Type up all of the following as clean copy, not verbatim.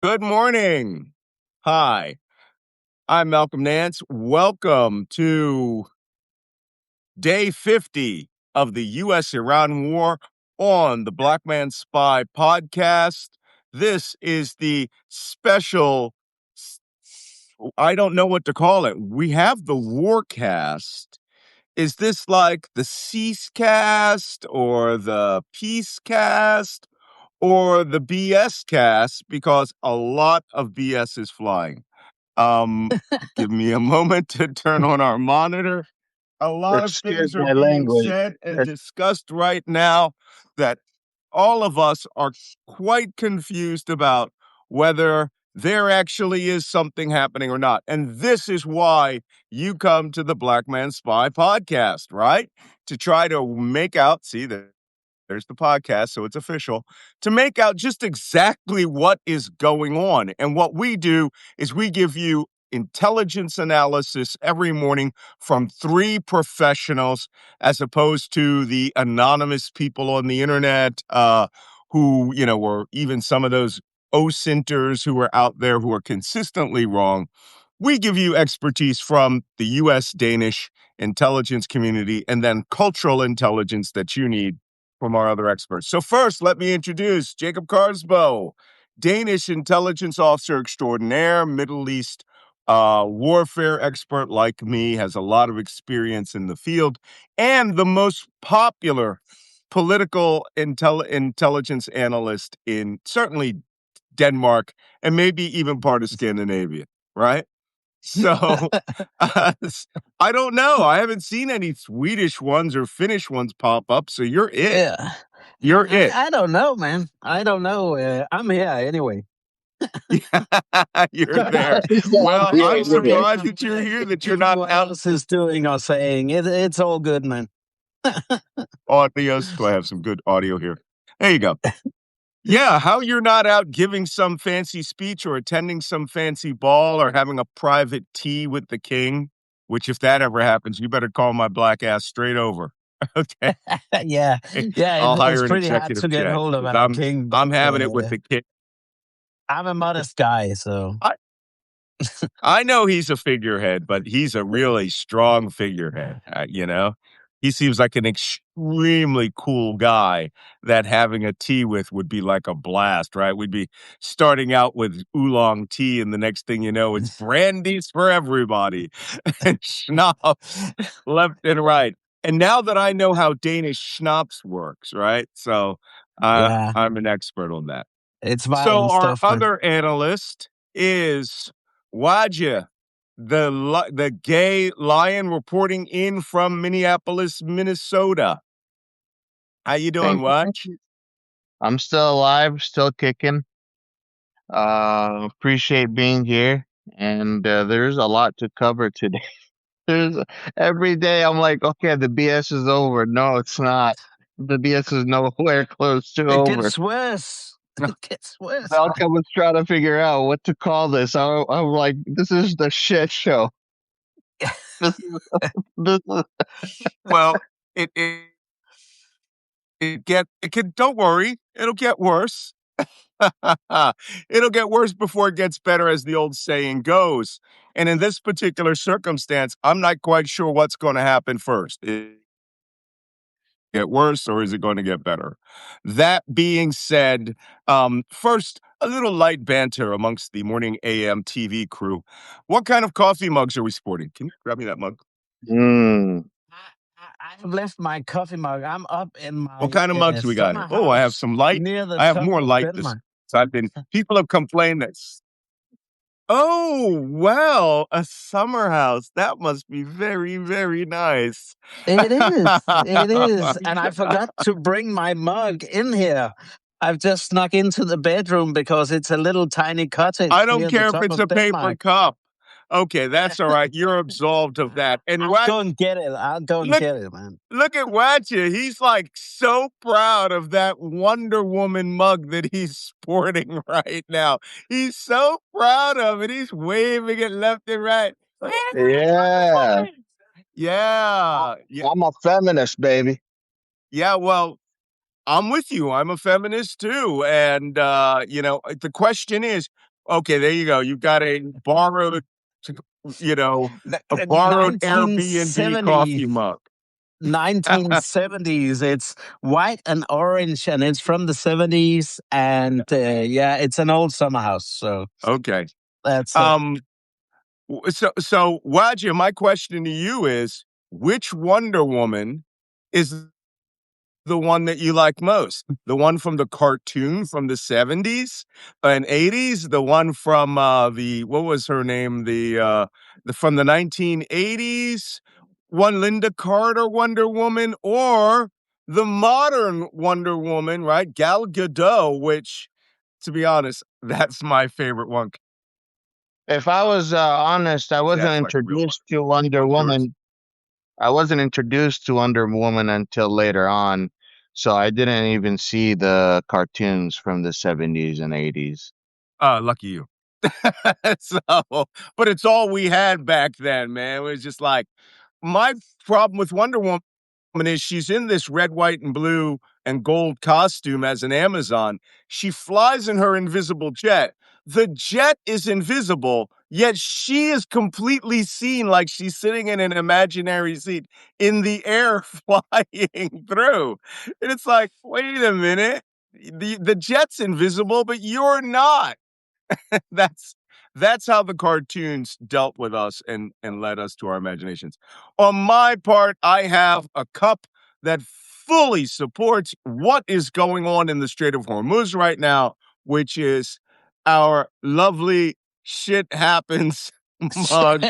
Good morning. Hi, I'm Malcolm Nance. Welcome to day 50 of the U.S. Iran war on the Black Man Spy podcast. This is the special, I don't know what to call it. We have the Warcast. Is this like the Cease cast or the Peace cast or the BS cast? Because a lot of BS is flying. Um, Give me a moment to turn on our monitor. A lot of Excuse things are my being language. said and discussed right now that all of us are quite confused about whether there actually is something happening or not. And this is why you come to the Black Man Spy podcast, right? To try to make out, see that there's the podcast, so it's official, to make out just exactly what is going on. And what we do is we give you intelligence analysis every morning from three professionals, as opposed to the anonymous people on the internet who, or even some of those OSINTers who are out there who are consistently wrong. We give you expertise from the U.S. Danish intelligence community and then cultural intelligence that you need from our other experts. So first, let me introduce Jacob Kaarsbo, Danish intelligence officer extraordinaire, Middle East warfare expert like me, has a lot of experience in the field, and the most popular political intelligence analyst in certainly Denmark and maybe even part of Scandinavia, right? So I don't know. I haven't seen any Swedish ones or Finnish ones pop up. So you're it. Yeah. You're it. I don't know, man. I don't know. I'm here anyway. You're there. Well, I'm surprised that you're here, that you're not What out. else is doing or saying? It's all good, man. Audios. Do I have some good audio here? There you go. Yeah, how you're not out giving some fancy speech or attending some fancy ball or having a private tea with the king, which if that ever happens, you better call my black ass straight over. Okay. Yeah. I'll It's hire an pretty hard executive to get jet. hold of 'Cause our king, but I'm having it with the king. I'm a modest guy, so. I know he's a figurehead, but he's a really strong figurehead. He seems like an extremely cool guy that having a tea with would be like a blast, right? We'd be starting out with oolong tea, and the next thing you know, it's brandies for everybody and schnapps left and right. And now that I know how Danish schnapps works, right? So Yeah. I'm an expert on that. It's So violent our stuff, man. other analyst is Wajeeh, the gay lion reporting in from Minneapolis, Minnesota. How you doing, Waj? I'm still alive, still kicking. Appreciate being here, and there's a lot to cover today. There's every day I'm like, okay, the BS is over. No, it's not. The BS is nowhere close to It over. gets worse. It gets worse. Malcolm was trying to figure out what to call this. I'm like, this is the shit show. This is Well, it can. Don't worry, it'll get worse. It'll get worse before it gets better, as the old saying goes. And in this particular circumstance, I'm not quite sure what's going to happen first. Get worse or is it going to get better? That being said, first, a little light banter amongst the morning AM TV crew. What kind of coffee mugs are we sporting? Can you grab me that mug? I've left my coffee mug. I'm up in my What kind of mugs we got here? summer Oh, I have house some light. near the I have top more of light. Denmark. People have complained that. Oh, well, a summer house. That must be very, very nice. It is. And I forgot to bring my mug in here. I've just snuck into the bedroom because it's a little tiny cottage I don't near the care if top it's of a paper Denmark. cup. Okay, that's all right. You're absolved of that. And I'll go and get it. I'll go and get it, man. Look at Wajeeh. He's like so proud of that Wonder Woman mug that he's sporting right now. He's so proud of it. He's waving it left and right. yeah. Yeah. I'm a feminist, baby. Yeah, well, I'm with you. I'm a feminist too. And, the question is, Okay, there you go. You've got a borrowed, you know, a borrowed Airbnb 1970, coffee mug. 1970s. It's white and orange, and it's from the 70s. And yeah, it's an old summer house. So Okay. that's So Wajeeh, my question to you is, which Wonder Woman is the one that you like most? The one from the cartoon from the 70s and 80s? The one from the what was her name? The from the 1980s? One Linda Carter Wonder Woman, or the modern Wonder Woman, right? Gal Gadot, which, to be honest, that's my favorite one. If I was honest, I wasn't That's like real one. introduced to Wonder What's yours? Woman. I wasn't introduced to Wonder Woman until later on, so I didn't even see the cartoons from the 70s and 80s. Lucky you. So, but it's all we had back then, man. It was just like my problem with Wonder Woman is she's in this red, white, and blue and gold costume as an Amazon. She flies in her invisible jet. The jet is invisible, yet she is completely seen like she's sitting in an imaginary seat in the air flying through. And it's like, wait a minute. The jet's invisible, but you're not. that's that's how the cartoons dealt with us and led us to our imaginations. On my part, I have a cup that fully supports what is going on in the Strait of Hormuz right now, which is our lovely shit happens mug.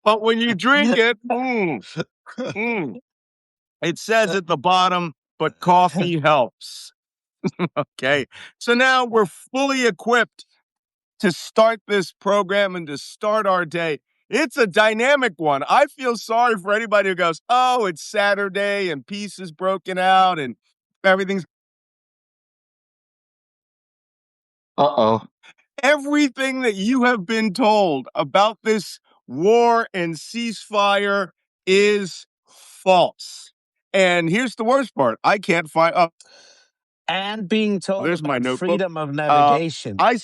But when you drink it, it says at the bottom, but coffee helps. Okay. So now we're fully equipped to start this program and to start our day. It's a dynamic one. I feel sorry for anybody who goes, oh, it's Saturday and peace is broken out and everything's Uh-oh. everything that you have been told about this war and ceasefire is false. And here's the worst part. I can't find and being told there's my about notebook. freedom of Uh navigation. I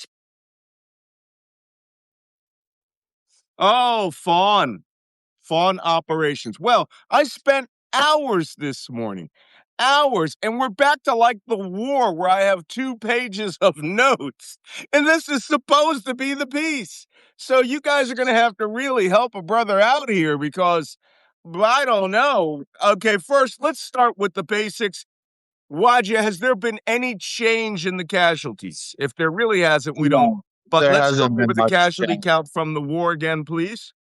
oh, fawn operations. Well, I spent hours this morning, hours, and we're back to like the war where I have 2 pages of notes, and this is supposed to be the peace. So you guys are going to have to really help a brother out here because I don't know. Okay, first, let's start with the basics. Wajeeh, has there been any change in the casualties? If there really hasn't, we don't. No, But there let's go hasn't over been the much casualty change. count from the war again, please.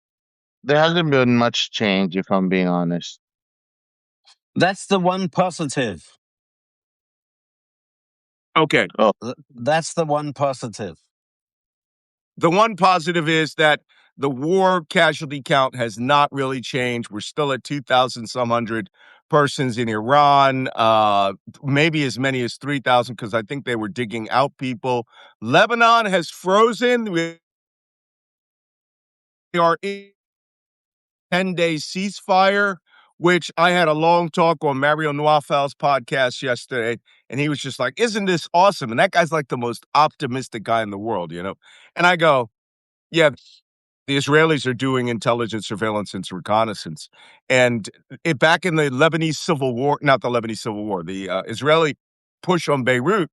There hasn't been much change, if I'm being honest. That's the one positive. Okay. Oh, That's the one positive. The one positive is that the war casualty count has not really changed. We're still at 2,000 some hundred persons in Iran, maybe as many as 3,000 because I think they were digging out people. Lebanon has frozen. We are in 10-day ceasefire, which I had a long talk on Mario Noafal's podcast yesterday, and he was just like, isn't this awesome? And that guy's like the most optimistic guy in the world, you know? And I go, yeah, the Israelis are doing intelligence, surveillance, and reconnaissance. And back in the Lebanese Civil War, not the Lebanese Civil War, the Israeli push on Beirut,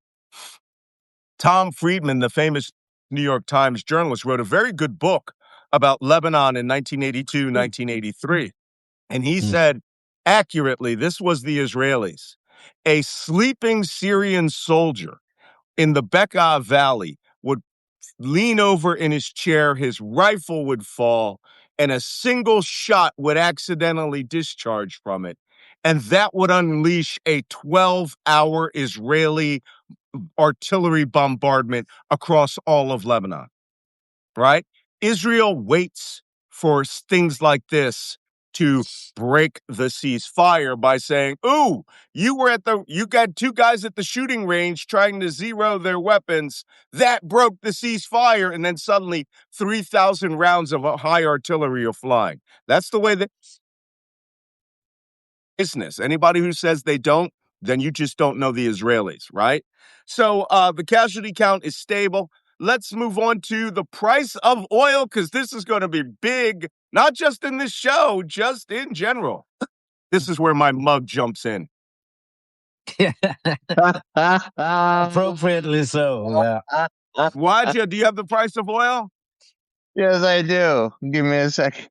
Tom Friedman, the famous New York Times journalist, wrote a very good book about Lebanon in 1982, 1983. And he said accurately, this was the Israelis. A sleeping Syrian soldier in the Bekaa Valley would lean over in his chair, his rifle would fall, and a single shot would accidentally discharge from it. And that would unleash a 12-hour Israeli artillery bombardment across all of Lebanon, right? Israel waits for things like this to break the ceasefire by saying, ooh, you got 2 guys at the shooting range trying to zero their weapons. That broke the ceasefire. And then suddenly 3,000 rounds of high artillery are flying. That's the way that business. Anybody who says they don't, then you just don't know the Israelis, right? So the casualty count is stable. Let's move on to the price of oil, because this is going to be big, not just in this show, just in general. This is where my mug jumps in. Appropriately so, yeah. Wajeeh, do you have the price of oil? Yes, I do. Give me a second.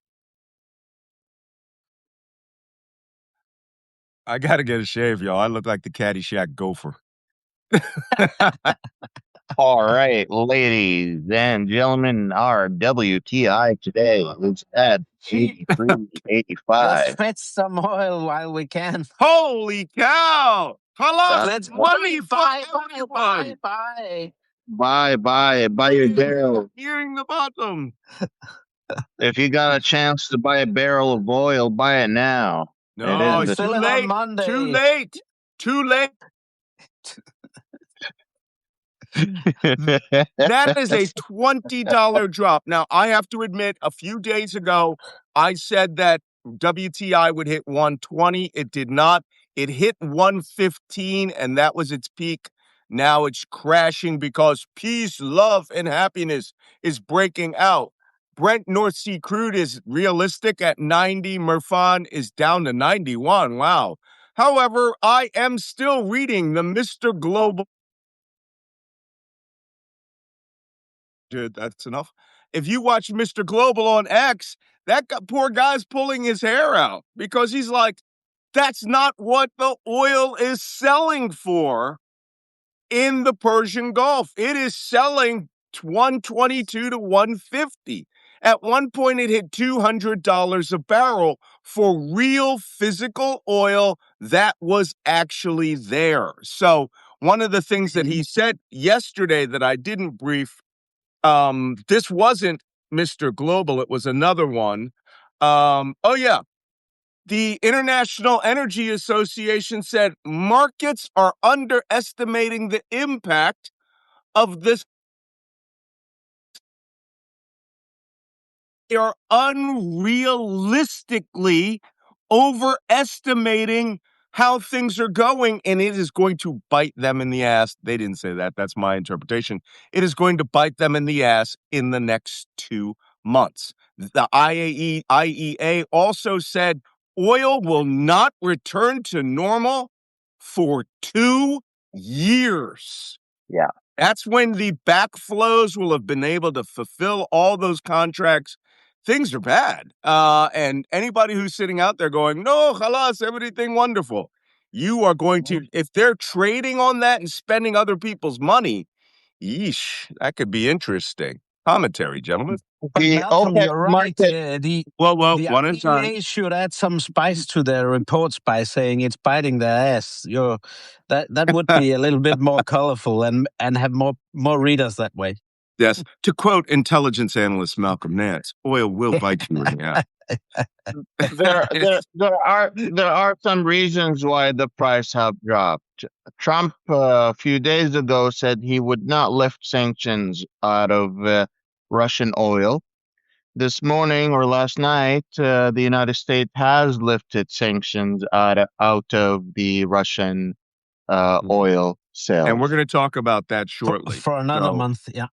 I got to get a shave, y'all. I look like the Caddyshack gopher. All right, ladies and gentlemen, our WTI today is at Let's 83.85. fetch some oil while we can. Holy cow! Halas, Let's money for buy. Buy your barrel. Hearing the bottom. If you got a chance to buy a barrel of oil, buy it now. No, It is too Fill it on late. Monday. Too late. Too late. That is a $20 drop. Now, I have to admit, a few days ago, I said that WTI would hit 120. It did not. It hit 115, and that was its peak. Now it's crashing because peace, love, and happiness is breaking out. Brent North Sea crude is realistic at 90. Murfan is down to 91. Wow. However, I am still reading the Mr. Global. Dude, that's enough. If you watch Mr. Global on X, poor guy's pulling his hair out because he's like, that's not what the oil is selling for in the Persian Gulf. It is selling 122 to 150. At one point, it hit $200 a barrel for real physical oil that was actually there. So one of the things that he said yesterday that I didn't brief, this wasn't Mr. Global, it was another one. The International Energy Association said markets are underestimating the impact of this. They are unrealistically overestimating how things are going, and it is going to bite them in the ass. They didn't say that. That's my interpretation. It is going to bite them in the ass in the next 2 months. The IEA also said oil will not return to normal for 2 years. Yeah. That's when the backflows will have been able to fulfill all those contracts. Things are bad. And anybody who's sitting out there going, no, halas, everything wonderful. You are going to, if they're trading on that and spending other people's money, yeesh, that could be interesting. Commentary, gentlemen. But The Malcolm, OPEC you're right. market. The One at a time. IEA should add some spice to their reports by saying it's biting their ass. That would be a little bit more colorful and have more readers that way. Yes. To quote intelligence analyst Malcolm Nance, oil will bite you in the ass. There are some reasons why the price have dropped. Trump a few days ago said he would not lift sanctions out of Russian oil. This morning or last night, the United States has lifted sanctions out of the Russian oil sales. And we're going to talk about that shortly. For another month, yeah.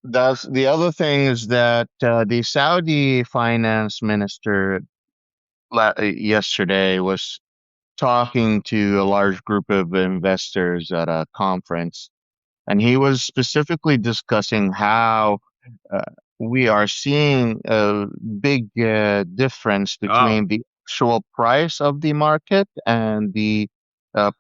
That's the other thing is that the Saudi finance minister yesterday was talking to a large group of investors at a conference, and he was specifically discussing how we are seeing a big difference between the actual price of the market and the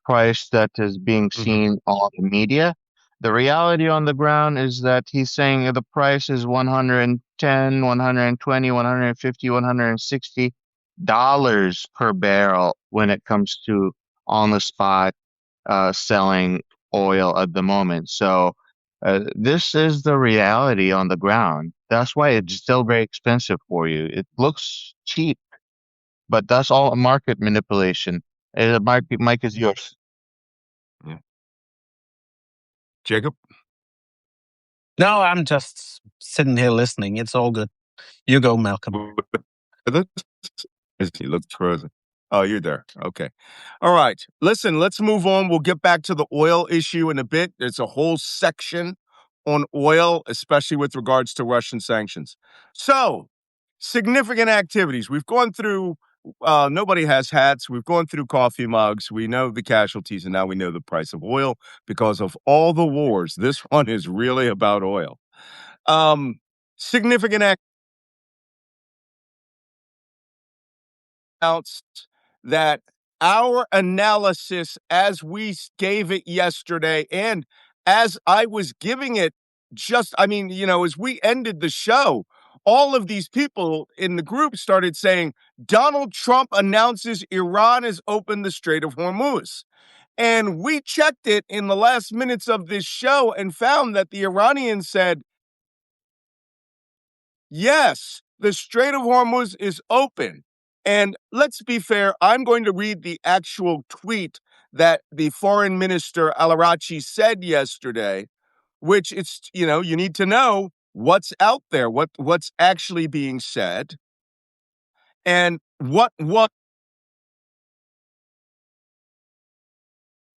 price that is being seen on the media. The reality on the ground is that he's saying the price is 110, 120, 150, 160 dollars per barrel when it comes to on the spot selling oil at the moment. So this is the reality on the ground. That's why it's still very expensive for you. It looks cheap, but that's all market manipulation. Mike is yours. Yeah. Jacob? No, I'm just sitting here listening. It's all good. You go, Malcolm. He looks frozen. Oh, you're there. Okay. All right. Listen, let's move on. We'll get back to the oil issue in a bit. There's a whole section on oil, especially with regards to Russian sanctions. So, significant activities. We've gone through, nobody has hats. We've gone through coffee mugs. We know the casualties, and now we know the price of oil because of all the wars. This one is really about oil. Significant announced that our analysis as we gave it yesterday and as I was giving it as we ended the show, all of these people in the group started saying Donald Trump announces Iran has opened the Strait of Hormuz. And we checked it in the last minutes of this show and found that the Iranians said, yes, the Strait of Hormuz is open. And let's be fair, I'm going to read the actual tweet that the foreign minister Al-Arachi said yesterday, which you need to know what's out there, what's actually being said, and what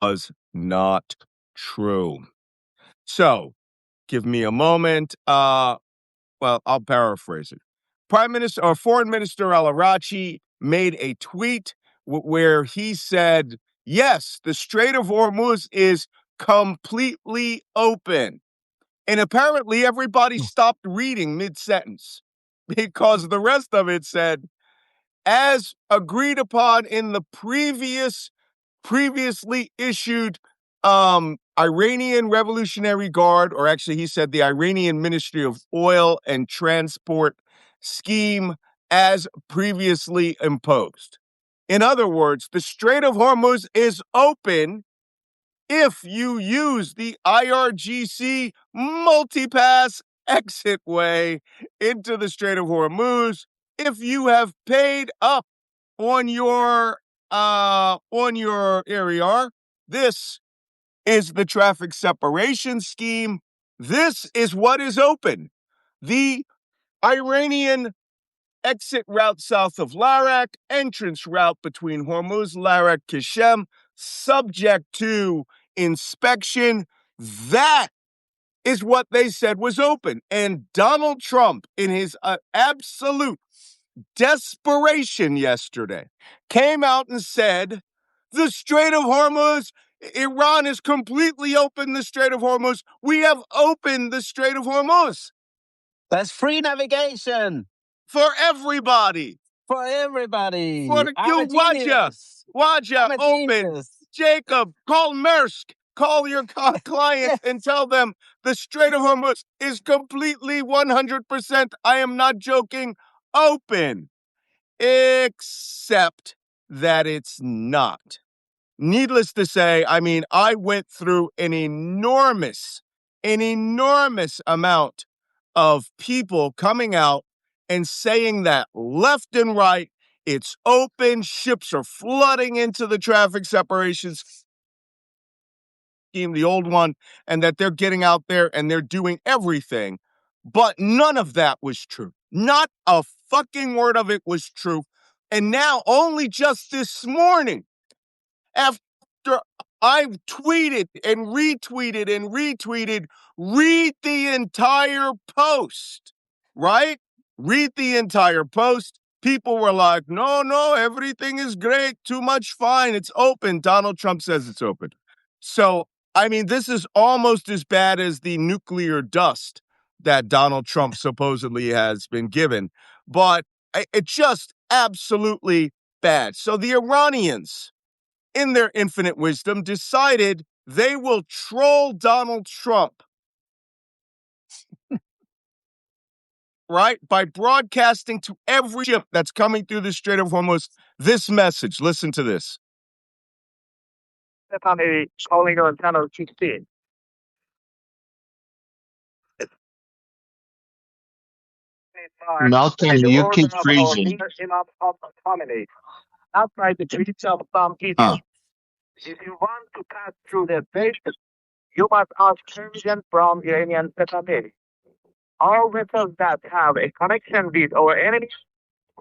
was not true. So, give me a moment. Well, I'll paraphrase it. Prime Minister or Foreign Minister Al-Arachi made a tweet where he said, yes, the Strait of Hormuz is completely open. And apparently everybody stopped reading mid-sentence because the rest of it said, as agreed upon in the previously issued Iranian Revolutionary Guard, or actually he said the Iranian Ministry of Oil and Transport scheme as previously imposed. In other words, the Strait of Hormuz is open if you use the IRGC multipass exit way into the Strait of Hormuz, if you have paid up on your ARER. This is the traffic separation scheme. This is what is open. The Iranian exit route south of Larak, entrance route between Hormuz, Larak, Kishem, subject to inspection. That is what they said was open. And Donald Trump, in his absolute desperation yesterday, came out and said, the Strait of Hormuz, Iran has completely opened the Strait of Hormuz. We have opened the Strait of Hormuz. That's free navigation For everybody. for everybody. For you, Wajeeh, open. Jacob, call Maersk. Call your client and tell them the Strait of Hormuz is completely 100%, I am not joking, open. Except that it's not. Needless to say, I went through an enormous amount of people coming out and saying that left and right, it's open, ships are flooding into the traffic separations scheme, the old one, and that they're getting out there and they're doing everything. But none of that was true. Not a fucking word of it was true. And now, only just this morning, after I've tweeted and retweeted, read the entire post, right? Read the entire post. People were like, no, everything is great. Too much fine. It's open. Donald Trump says it's open. So, this is almost as bad as the nuclear dust that Donald Trump supposedly has been given. But it's just absolutely bad. So the Iranians, in their infinite wisdom, decided they will troll Donald Trump, right? By broadcasting to every ship that's coming through the Strait of Hormuz this message. Listen to this. Calling on channel 16. Malcolm, you keep freezing. Outside the treaty of some idiots. If you want to pass through the strait, you must ask permission from Iranian settlement. All vessels that have a connection with our enemy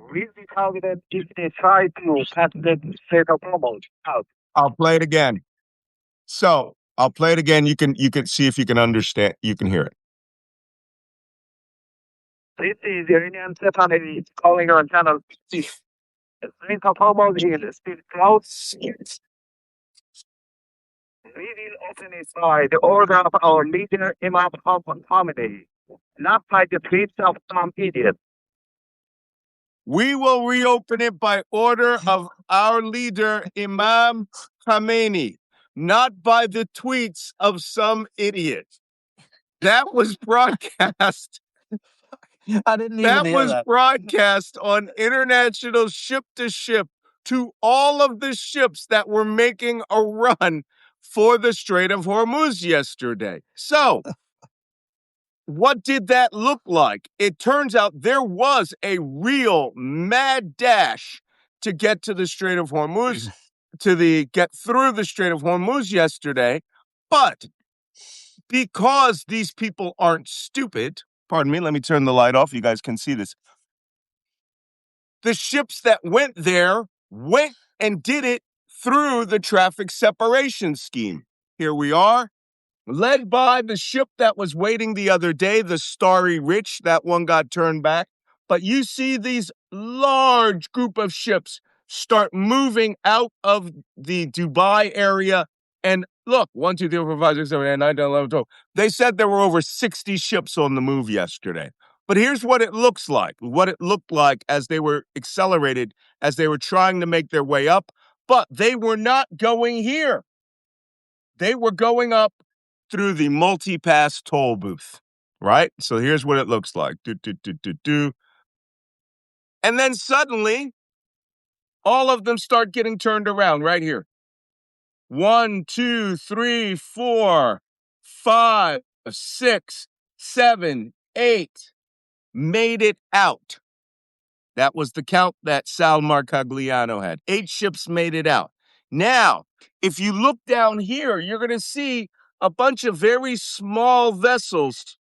will be targeted if they try to pass the Strait of Hormuz out. I'll play it again. So I'll play it again. You can see if you can understand. You can hear it. This is Iranian Stephanie calling on channel 6. The Strait of Hormuz is still closed. We will open it by the order of our leader, Imam Khomeini, not by the tweets of some idiot. We will reopen it by order of our leader, Imam Khomeini, not by the tweets of some idiot. That was broadcast. I didn't even That hear was that. broadcast on international ship-to-ship to all of the ships that were making a run for the Strait of Hormuz yesterday. So, what did that look like? It turns out there was a real mad dash to get to the Strait of Hormuz, get through the Strait of Hormuz yesterday. But because these people aren't stupid, pardon me, let me turn the light off. You guys can see this. The ships that went there went and did it through the traffic separation scheme. Here we are, led by the ship that was waiting the other day, the Starry Rich. That one got turned back. But you see these large group of ships start moving out of the Dubai area. And look, 1, 2, 3, 4, 5, 6, 7, 8, 9, 10, 11, 12. They said there were over 60 ships on the move yesterday. But here's what it looks like, what it looked like as they were accelerated, as they were trying to make their way up. But they were not going here. They were going up through the multi-pass toll booth, right? So here's what it looks like. And then suddenly, all of them start getting turned around right here. 1, 2, 3, 4, 5, 6, 7, 8 made it out. That was the count that Sal Marcagliano had. 8 ships made it out. Now, if you look down here, you're going to see a bunch of very small vessels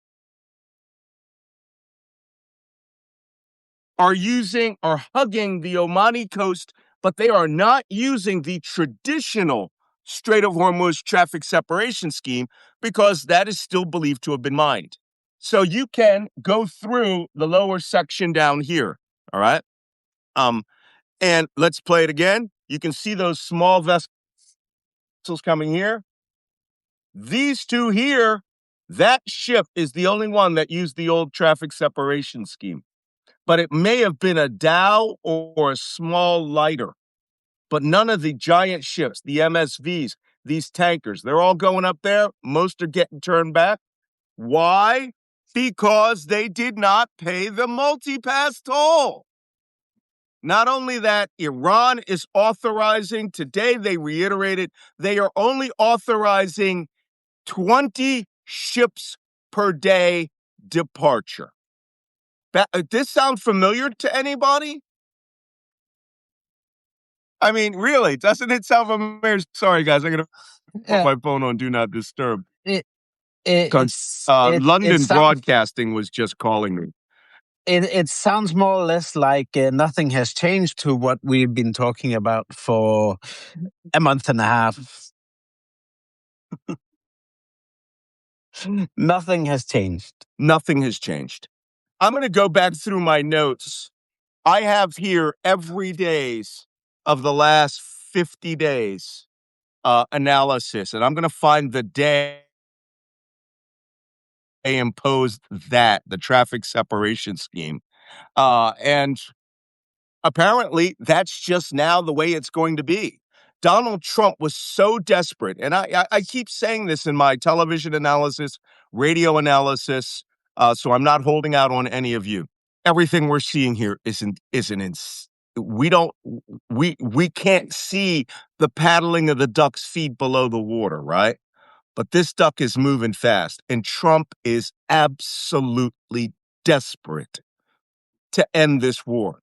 are hugging the Omani coast, but they are not using the traditional Strait of Hormuz traffic separation scheme because that is still believed to have been mined. So you can go through the lower section down here, all right? And let's play it again. You can see those small vessels coming here. These two here, that ship is the only one that used the old traffic separation scheme. But it may have been a dhow or a small lighter. But none of the giant ships, the MSVs, these tankers, they're all going up there. Most are getting turned back. Why? Because they did not pay the multi-pass toll. Not only that, Iran is authorizing, today they reiterated, they are only authorizing 20 ships per day departure. This sound familiar to anybody? I mean, really, doesn't it sound familiar? Sorry, guys, I'm going to put my phone on Do Not Disturb. London Broadcasting was just calling me. It sounds more or less like nothing has changed to what we've been talking about for a month and a half. Nothing has changed. Nothing has changed. I'm going to go back through my notes. I have here every days of the last 50 days analysis, and I'm going to find the day they imposed the traffic separation scheme. And apparently, that's just now the way it's going to be. Donald Trump was so desperate, and I keep saying this in my television analysis, radio analysis, so I'm not holding out on any of you. Everything we're seeing here we can't see the paddling of the duck's feet below the water, right? But this duck is moving fast, and Trump is absolutely desperate to end this war.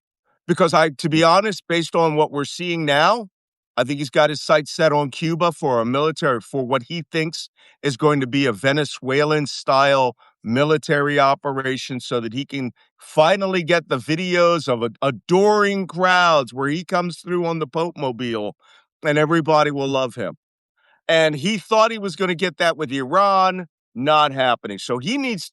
Because to be honest, based on what we're seeing now, I think he's got his sights set on Cuba for what he thinks is going to be a Venezuelan-style military operation so that he can finally get the videos of adoring crowds where he comes through on the Pope Mobile and everybody will love him. And he thought he was going to get that with Iran, not happening. So he needs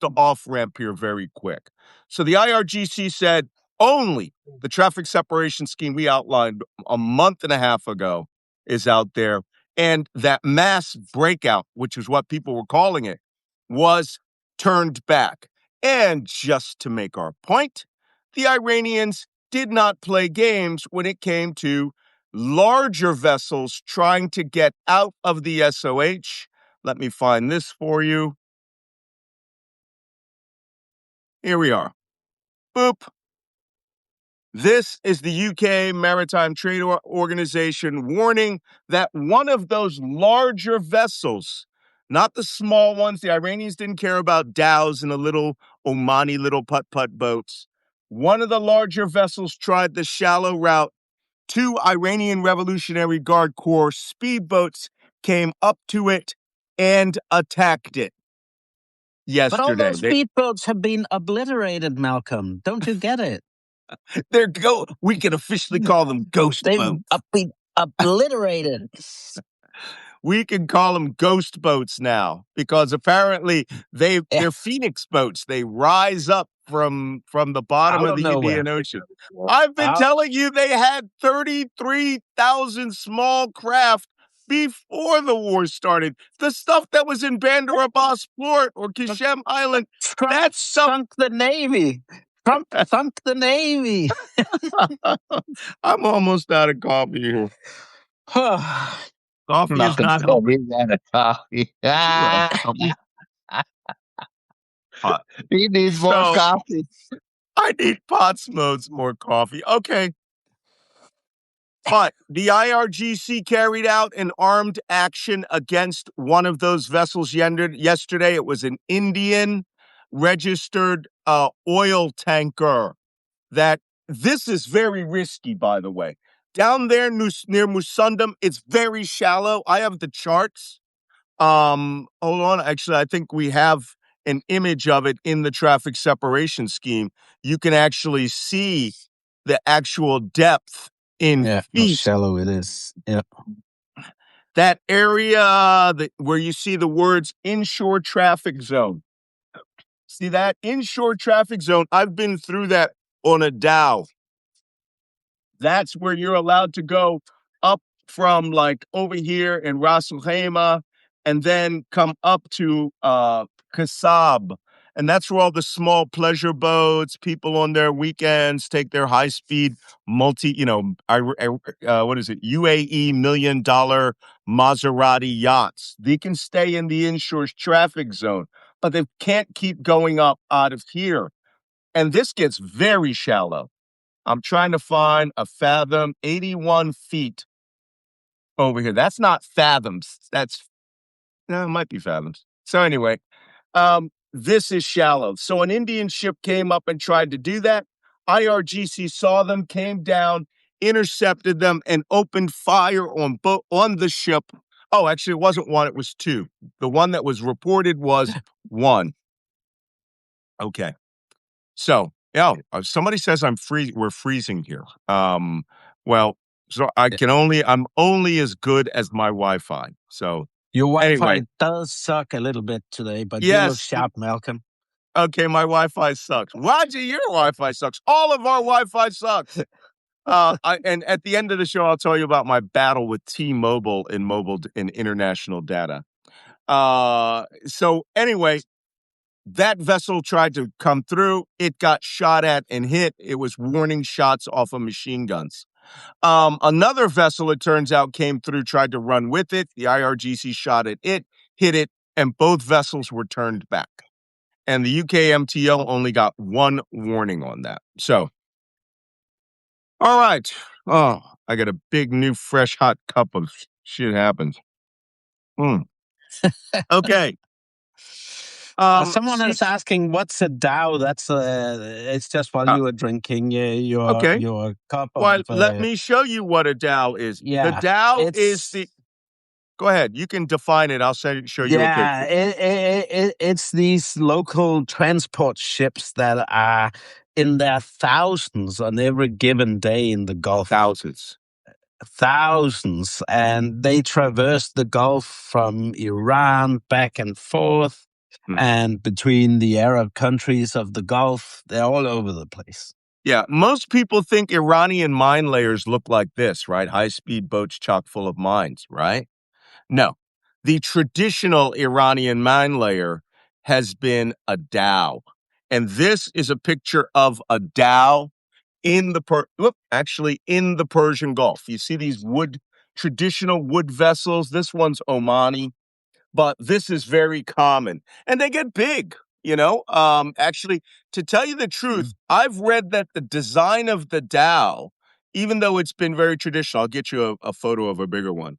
the off-ramp here very quick. So the IRGC said only the traffic separation scheme we outlined a month and a half ago is out there. And that mass breakout, which is what people were calling it, was turned back. And just to make our point, the Iranians did not play games when it came to larger vessels trying to get out of the SOH. Let me find this for you. Here we are. Boop. This is the UK Maritime Trade Organization warning that one of those larger vessels, not the small ones, the Iranians didn't care about dhows and the little Omani little putt-putt boats. One of the larger vessels tried the shallow route. 2 Iranian Revolutionary Guard Corps speedboats came up to it and attacked it yesterday. But all those speedboats have been obliterated, Malcolm. Don't you get it? We can officially call them ghost boats. They've been obliterated. We can call them ghost boats now because apparently they're Phoenix boats. They rise up from the bottom of the Indian Ocean. I've been telling you they had 33,000 small craft before the war started. The stuff that was in Bandar Abbas Port or Qasem Island, that sunk the Navy. Trump sunk the Navy. I'm almost out of coffee here. Coffee is not helping. He's out of coffee. He needs more coffee. I need Potsmode's more coffee. Okay. But the IRGC carried out an armed action against one of those vessels yesterday. It was an Indian registered oil tanker. This is very risky, by the way. Down there near Musundam, it's very shallow. I have the charts. Hold on. Actually, I think we have an image of it in the traffic separation scheme. You can actually see the actual depth in feet. How shallow it is. Yeah. That area where you see the words inshore traffic zone. See that? Inshore traffic zone. I've been through that on a dhow. That's where you're allowed to go up from like over here in Ras Al Khaimah and then come up to Kaarsbo. And that's where all the small pleasure boats, people on their weekends take their high-speed what is it? UAE $1 million Maserati yachts. They can stay in the inshore traffic zone, but they can't keep going up out of here. And this gets very shallow. I'm trying to find a fathom, 81 feet over here. That's not fathoms. It might be fathoms. So anyway, this is shallow. So an Indian ship came up and tried to do that. IRGC saw them, came down, intercepted them, and opened fire on the ship. Oh, actually, it wasn't one. It was 2. The one that was reported was 1. Okay. So, somebody says we're freezing here. Well, so I'm only as good as my Wi-Fi. So your Wi-Fi does suck a little bit today, but you look sharp, Malcolm. Okay, my Wi-Fi sucks. Wajeeh, your Wi-Fi sucks. All of our Wi-Fi sucks. And at the end of the show, I'll tell you about my battle with T-Mobile in international data. So anyway, that vessel tried to come through. It got shot at and hit. It was warning shots off of machine guns. Another vessel, it turns out, came through, tried to run with it. The IRGC shot at it, hit it, and both vessels were turned back. And the UK MTO only got 1 warning on that. So, all right. Oh, I got a big, new, fresh, hot cup of shit happens. Okay. Someone is asking, "What's a dhow?" That's it's just while you were drinking your cup. Well, let me show you what a dhow is. Yeah, the dhow is the. Go ahead. You can define it. I'll show you a Yeah, picture. it's these local transport ships that are in their thousands on every given day in the Gulf. Thousands. And they traverse the Gulf from Iran back and forth and between the Arab countries of the Gulf. They're all over the place. Yeah, most people think Iranian mine layers look like this, right? High-speed boats chock full of mines, right? No. The traditional Iranian mine layer has been a dhow. And this is a picture of a dhow in the Persian Gulf. You see these traditional wood vessels. This one's Omani, but this is very common. And they get big, Actually, to tell you the truth, I've read that the design of the dhow, even though it's been very traditional, I'll get you a photo of a bigger one.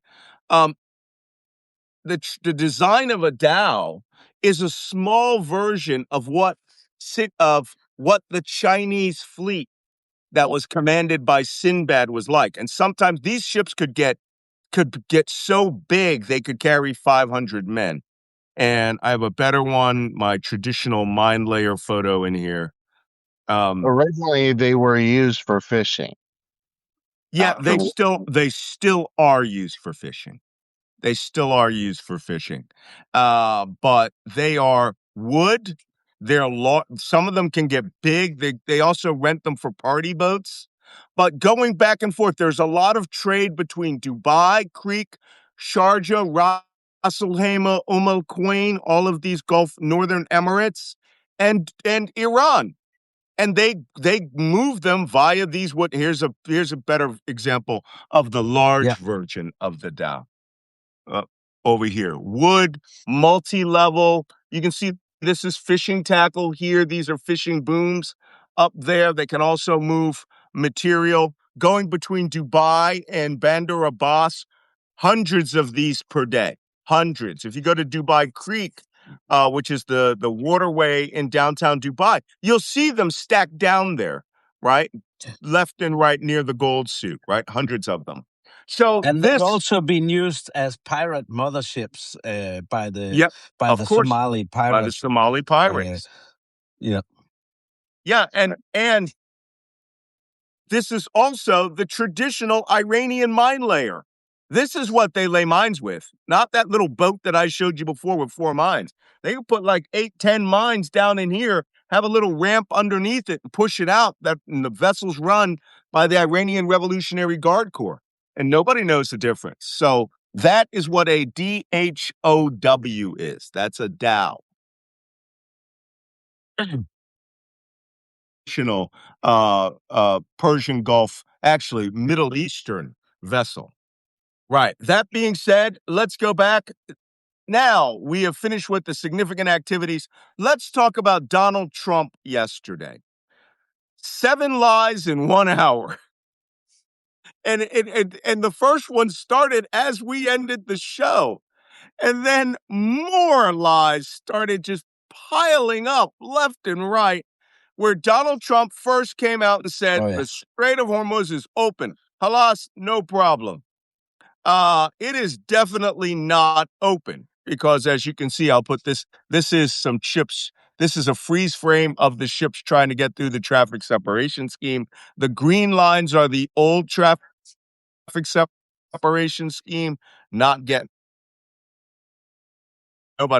The design of a dhow is a small version of what the Chinese fleet that was commanded by Sinbad was like. And sometimes these ships could get so big they could carry 500 men. And I have a better one, my traditional mine layer photo in here. Originally, they were used for fishing. Yeah, they still are used for fishing. They still are used for fishing. But they are wood. Some of them can get big. They also rent them for party boats. But going back and forth, there's a lot of trade between Dubai, Creek, Sharjah, Ras Al Khaimah, Al Quwain, all of these Gulf Northern Emirates, and Iran. And they move them via these. Here's a better example of the large version of the dhow. Over here, wood, multi-level. You can see this is fishing tackle here. These are fishing booms up there. They can also move material going between Dubai and Bandar Abbas. Hundreds of these per day. Hundreds. If you go to Dubai Creek, which is the waterway in downtown Dubai, you'll see them stacked down there, right? Left and right near the gold suit, right? Hundreds of them. And they've also been used as pirate motherships by the Somali pirates. By the Somali pirates. Yeah, and this is also the traditional Iranian mine layer. This is what they lay mines with, not that little boat that I showed you before with 4 mines. They can put like 8, 10 mines down in here, have a little ramp underneath it, and push it out. And the vessels run by the Iranian Revolutionary Guard Corps, and nobody knows the difference. So that is what a DHOW is. That's a dhow. Persian Gulf, actually Middle Eastern vessel. Right. That being said, let's go back. Now we have finished with the significant activities. Let's talk about Donald Trump yesterday. 7 lies in 1 hour. And the first one started as we ended the show. And then more lies started just piling up left and right, where Donald Trump first came out and said, the Strait of Hormuz is open. Halas, no problem. It is definitely not open because, as you can see, I'll put this is some ships. This is a freeze frame of the ships trying to get through the traffic separation scheme. The green lines are the old traffic separation scheme, nobody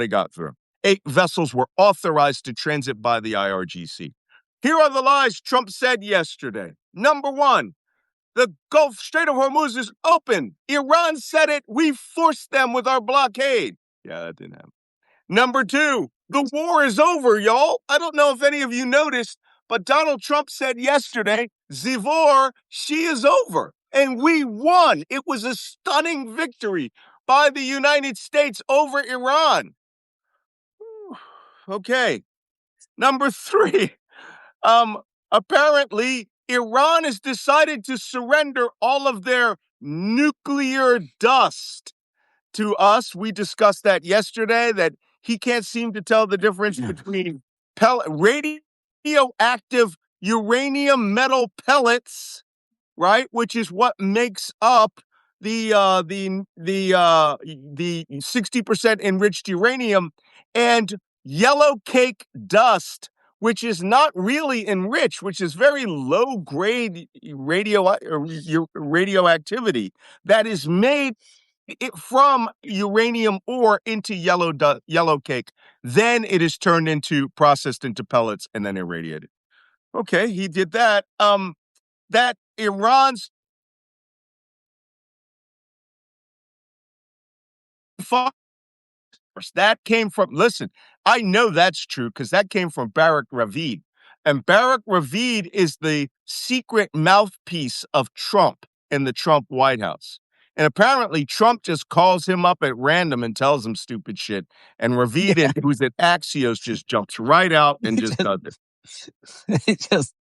got through. 8 vessels were authorized to transit by the IRGC. Here are the lies Trump said yesterday. Number 1, the Gulf Strait of Hormuz is open. Iran said it. We forced them with our blockade. Yeah, that didn't happen. Number 2, the war is over, y'all. I don't know if any of you noticed, but Donald Trump said yesterday, the war, she is over. And we won. It was a stunning victory by the United States over Iran. Okay. Number 3, apparently Iran has decided to surrender all of their nuclear dust to us. We discussed that yesterday, that he can't seem to tell the difference between radioactive uranium metal pellets, right, which is what makes up the 60% enriched uranium and yellow cake dust, which is not really enriched, which is very low grade radioactivity that is made from uranium ore into yellow cake. Then it is turned into processed into pellets and then irradiated. Okay, he did that. That Iran's that came from, listen, I know that's true because that came from Barack Ravid. And Barack Ravid is the secret mouthpiece of Trump in the Trump White House. And apparently Trump just calls him up at random and tells him stupid shit. And Ravid, who's at Axios, just jumps right out and just does it. He just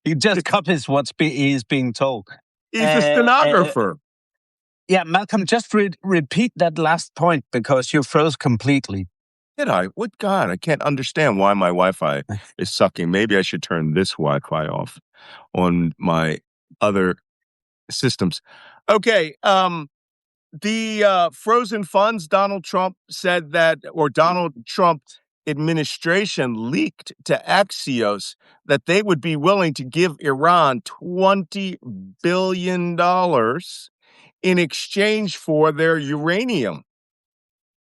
he just copies what he's being told. He's a stenographer. Yeah, Malcolm, just repeat that last point because you froze completely. Did I? What God? I can't understand why my Wi-Fi is sucking. Maybe I should turn this Wi-Fi off on my other systems. Okay. The frozen funds, Donald Trump said that, or Donald Trump administration leaked to Axios that they would be willing to give Iran $20 billion in exchange for their uranium,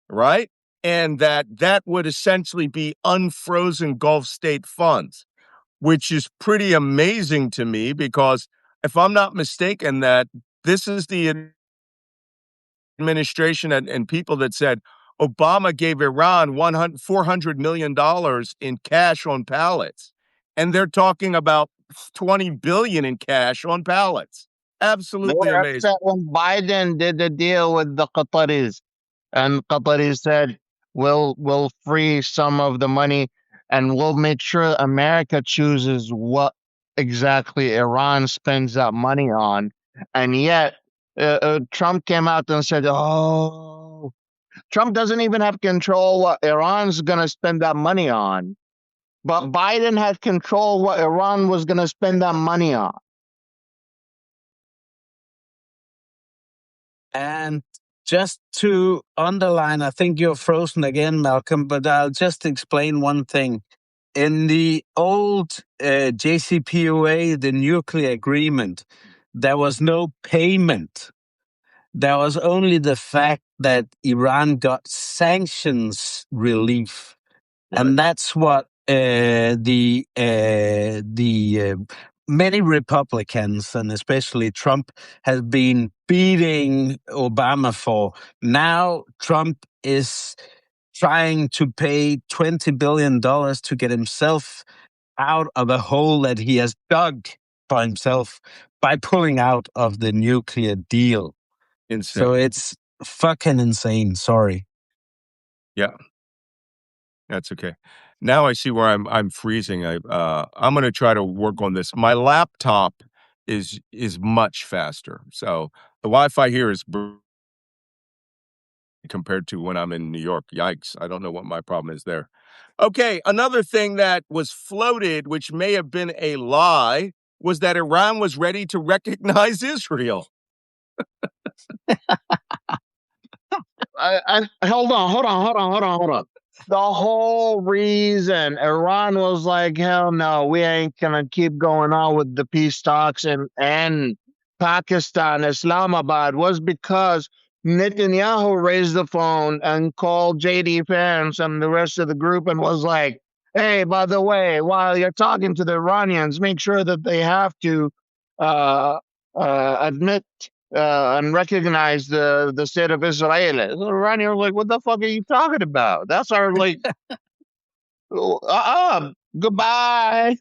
right? And that would essentially be unfrozen Gulf state funds, which is pretty amazing to me because if I'm not mistaken, that this is the administration and people that said Obama gave Iran $400 million in cash on pallets. And they're talking about $20 billion in cash on pallets. Absolutely They were amazing. upset when Biden did the deal with the Qataris, and Qataris said, we'll free some of the money and we'll make sure America chooses what exactly Iran spends that money on. And yet Trump came out and said, oh, Trump doesn't even have control what Iran's going to spend that money on. But Biden had control what Iran was going to spend that money on. And just to underline, I think you're frozen again, Malcolm, but I'll just explain one thing. In the old JCPOA, the nuclear agreement, there was no payment. There was only the fact that Iran got sanctions relief. Right. And that's what the many Republicans, and especially Trump, has been beating Obama for. Now Trump is trying to pay $20 billion to get himself out of a hole that he has dug for himself by pulling out of the nuclear deal. Insane. So it's fucking insane. Sorry. Yeah. That's okay. Now I see where I'm freezing. I'm going to try to work on this. My laptop is much faster. So the Wi-Fi here is compared to when I'm in New York. Yikes. I don't know what my problem is there. Okay, another thing that was floated, which may have been a lie, was that Iran was ready to recognize Israel. Hold on. The whole reason Iran was like, hell no, we ain't gonna keep going on with the peace talks and Pakistan, Islamabad, was because Netanyahu raised the phone and called JD Vance and the rest of the group and was like, hey, by the way, while you're talking to the Iranians, make sure that they have to admit and recognize the state of Israel. So Iranians were like, what the fuck are you talking about? That's our, like, goodbye.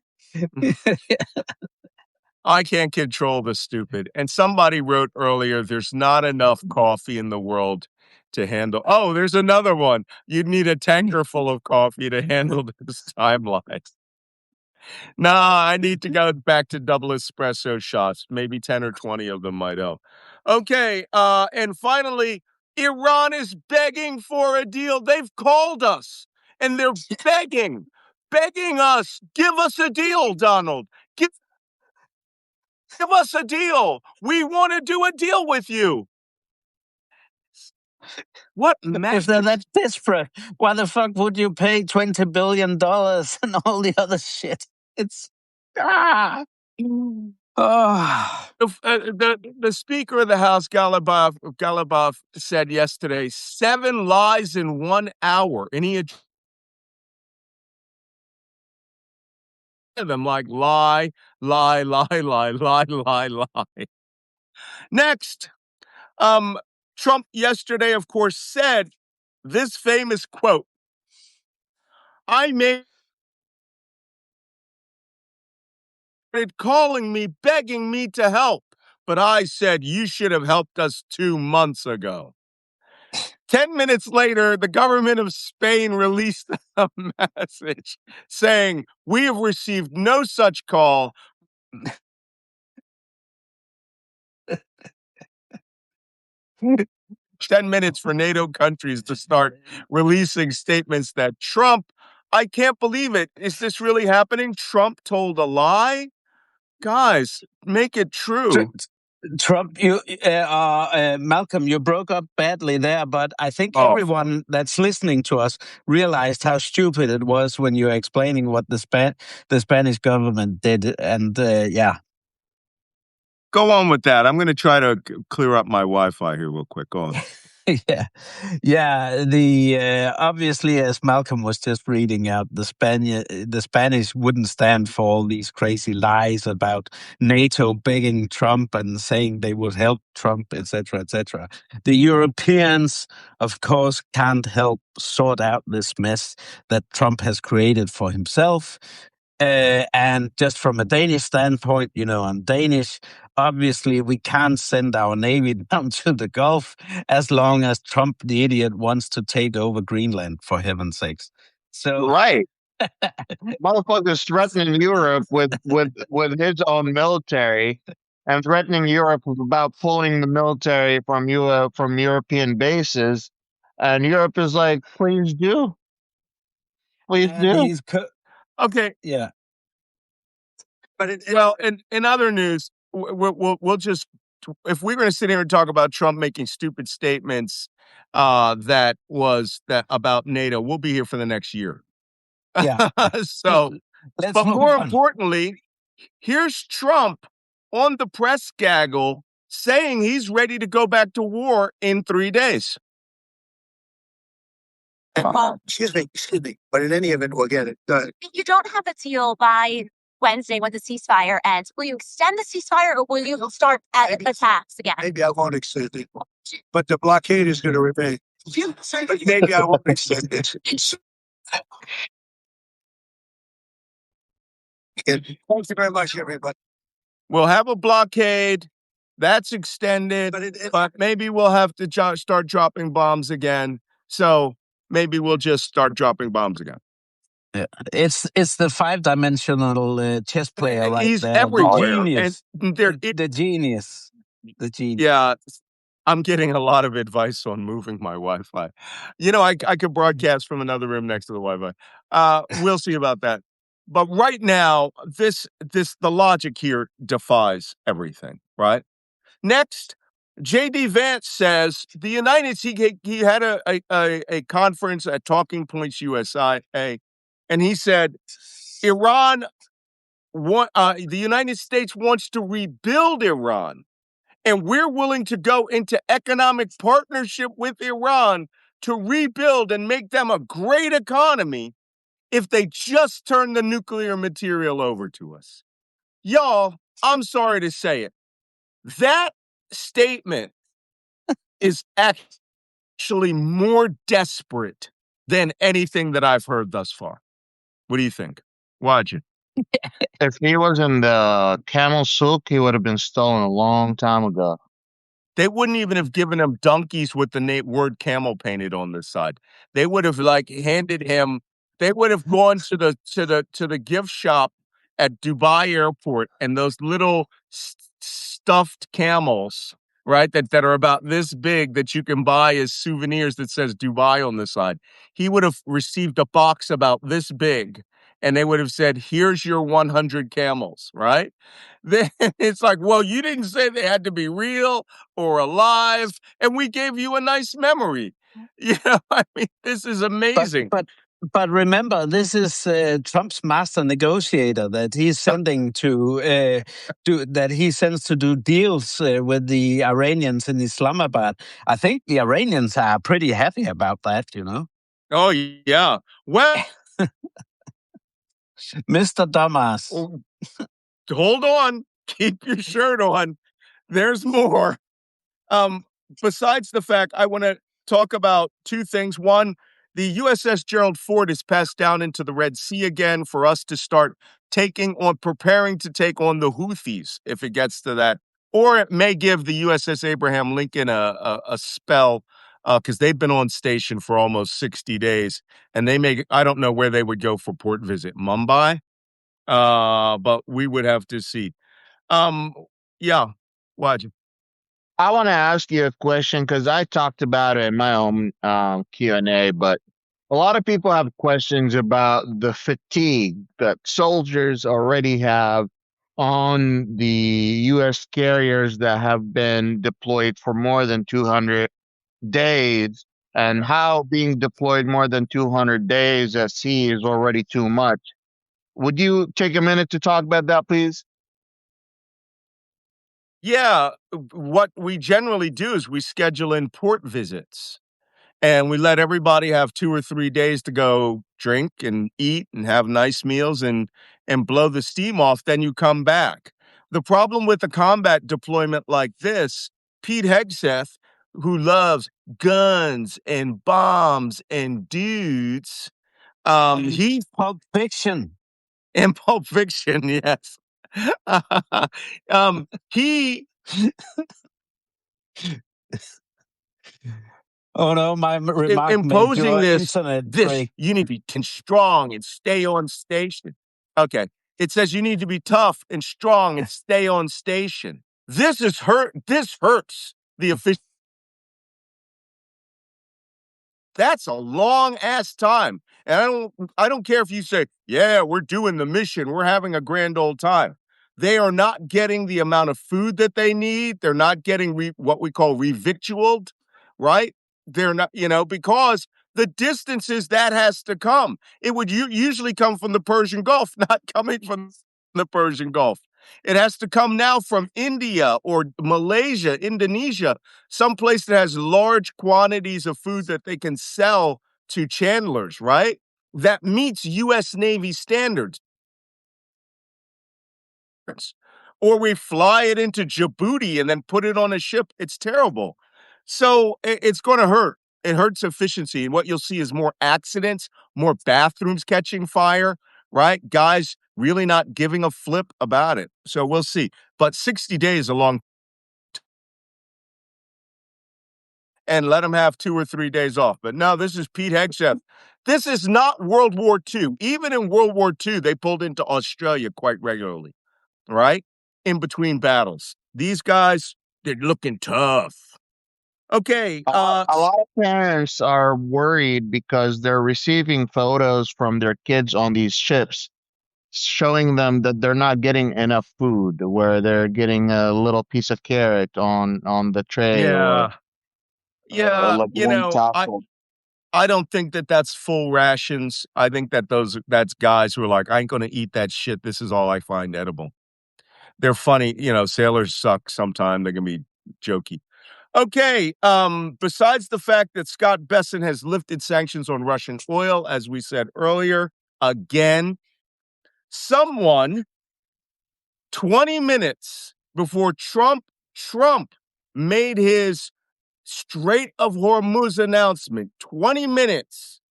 I can't control the stupid. And somebody wrote earlier, there's not enough coffee in the world to handle. Oh, there's another one. You'd need a tanker full of coffee to handle this timeline. Nah, I need to go back to double espresso shots. Maybe 10 or 20 of them might help. Okay, and finally, Iran is begging for a deal. They've called us, and they're begging us. Give us a deal, Donald. Give us a deal. We want to do a deal with you. What If they're that desperate, why the fuck would you pay $20 billion and all the other shit? It's oh. The Speaker of the House, Galabov, said yesterday 7 lies in 1 hour, and he had them like lie, lie, lie, lie, lie, lie, lie. Next, Trump yesterday, of course, said this famous quote: "I made it calling me, begging me to help, but I said you should have helped us 2 months ago." 10 minutes later, the government of Spain released a message saying, "We have received no such call." 10 minutes for NATO countries to start releasing statements that Trump, I can't believe it. Is this really happening? Trump told a lie? Guys, make it true. Trump, Malcolm, you broke up badly there, but I think everyone that's listening to us realized how stupid it was when you were explaining what the Spanish government did, and yeah. Go on with that. I'm going to try to clear up my Wi-Fi here real quick. Go on. Yeah. The obviously, as Malcolm was just reading out, the Spanish wouldn't stand for all these crazy lies about NATO begging Trump and saying they would help Trump, etc., etc. The Europeans, of course, can't help sort out this mess that Trump has created for himself. And just from a Danish standpoint, I'm Danish. Obviously, we can't send our navy down to the Gulf as long as Trump, the idiot, wants to take over Greenland, for heaven's sakes. So Right. Motherfucker's threatening Europe with his own military and threatening Europe about pulling the military from European bases. And Europe is like, please do. Please do. Okay. Yeah. But in other news, we'll just, if we're going to sit here and talk about Trump making stupid statements that about NATO, we'll be here for the next year. Yeah. So, but more importantly, here's Trump on the press gaggle saying he's ready to go back to war in 3 days. Excuse me. But in any event, we'll get it done. You don't have a deal by Wednesday when the ceasefire ends. Will you extend the ceasefire or will you start attacks again? Maybe I won't extend it, but the blockade is going to remain. But maybe I won't extend it. Thank you very much, everybody. We'll have a blockade. That's extended, but maybe we'll have to start dropping bombs again. So maybe we'll just start dropping bombs again. Yeah. It's the 5-dimensional chess player right He's there. everywhere. The genius. And the genius. The genius. Yeah. I'm getting a lot of advice on moving my Wi-Fi. I could broadcast from another room next to the Wi-Fi. We'll see about that. But right now, the logic here defies everything, right? Next, J.D. Vance says the United States, he had a conference at Talking Points USA, and he said, the United States wants to rebuild Iran, and we're willing to go into economic partnership with Iran to rebuild and make them a great economy if they just turn the nuclear material over to us. Y'all, I'm sorry to say it. That statement is actually more desperate than anything that I've heard thus far. What do you think? Wajeeh? If he was in the camel souk, he would have been stolen a long time ago. They wouldn't even have given him donkeys with the word camel painted on the side. They would have handed him. They would have gone to the gift shop at Dubai Airport, and those little stuffed camels, right, that are about this big that you can buy as souvenirs that says Dubai on the side. He would have received a box about this big, and they would have said, here's your 100 camels, right? Then it's like, well, you didn't say they had to be real or alive, and we gave you a nice memory. I mean, this is amazing. But remember, this is Trump's master negotiator that he's sending to that he sends to do deals with the Iranians in Islamabad. I think the Iranians are pretty happy about that, Oh, yeah. Well, Mr. Dumbass. Hold on. Keep your shirt on. There's more. Besides the fact, I want to talk about two things. One, the USS Gerald Ford is passed down into the Red Sea again for us to start preparing to take on the Houthis if it gets to that. Or it may give the USS Abraham Lincoln a spell because they've been on station for almost 60 days. And I don't know where they would go for port visit, Mumbai? But we would have to see. Yeah, Wajeeh. I want to ask you a question because I talked about it in my own Q&A, but a lot of people have questions about the fatigue that soldiers already have on the U.S. carriers that have been deployed for more than 200 days, and how being deployed more than 200 days at sea is already too much. Would you take a minute to talk about that, please? Yeah, what we generally do is we schedule in port visits and we let everybody have 2 or 3 days to go drink and eat and have nice meals and blow the steam off. Then you come back. The problem with a combat deployment like this, Pete Hegseth, who loves guns and bombs and dudes, he Pulp Fiction. in Pulp Fiction, yes. He Oh no, my remark imposing made your this internet break. you need to be strong and stay on station. Okay. It says you need to be tough and strong and stay on station. This hurts the official. That's a long ass time. And I don't care if you say, yeah, we're doing the mission. We're having a grand old time. They are not getting the amount of food that they need. They're not getting what we call revictualed, right? They're not, because the distances that has to come. It would usually come from the Persian Gulf, not coming from the Persian Gulf. It has to come now from India or Malaysia, Indonesia, someplace that has large quantities of food that they can sell to chandlers, right? That meets U.S. Navy standards. Or we fly it into Djibouti and then put it on a ship. It's terrible. So it's going to hurt. It hurts efficiency. And what you'll see is more accidents, more bathrooms catching fire, right? Guys really not giving a flip about it. So we'll see. But 60 days is a long and let them have 2 or 3 days off. But no, this is Pete Hegseth. This is not World War II. Even in World War II, they pulled into Australia quite regularly, right? In between battles. These guys, they're looking tough. Okay. A lot of parents are worried because they're receiving photos from their kids on these ships showing them that they're not getting enough food, where they're getting a little piece of carrot on the tray or like one taco. I don't think that that's full rations. I think that that's guys who are like, I ain't going to eat that shit. This is all I find edible. They're funny. Sailors suck sometimes. They can be jokey. Okay. Besides the fact that Scott Bessent has lifted sanctions on Russian oil, as we said earlier, again, someone 20 minutes before Trump made his Strait of Hormuz announcement, 20 minutes,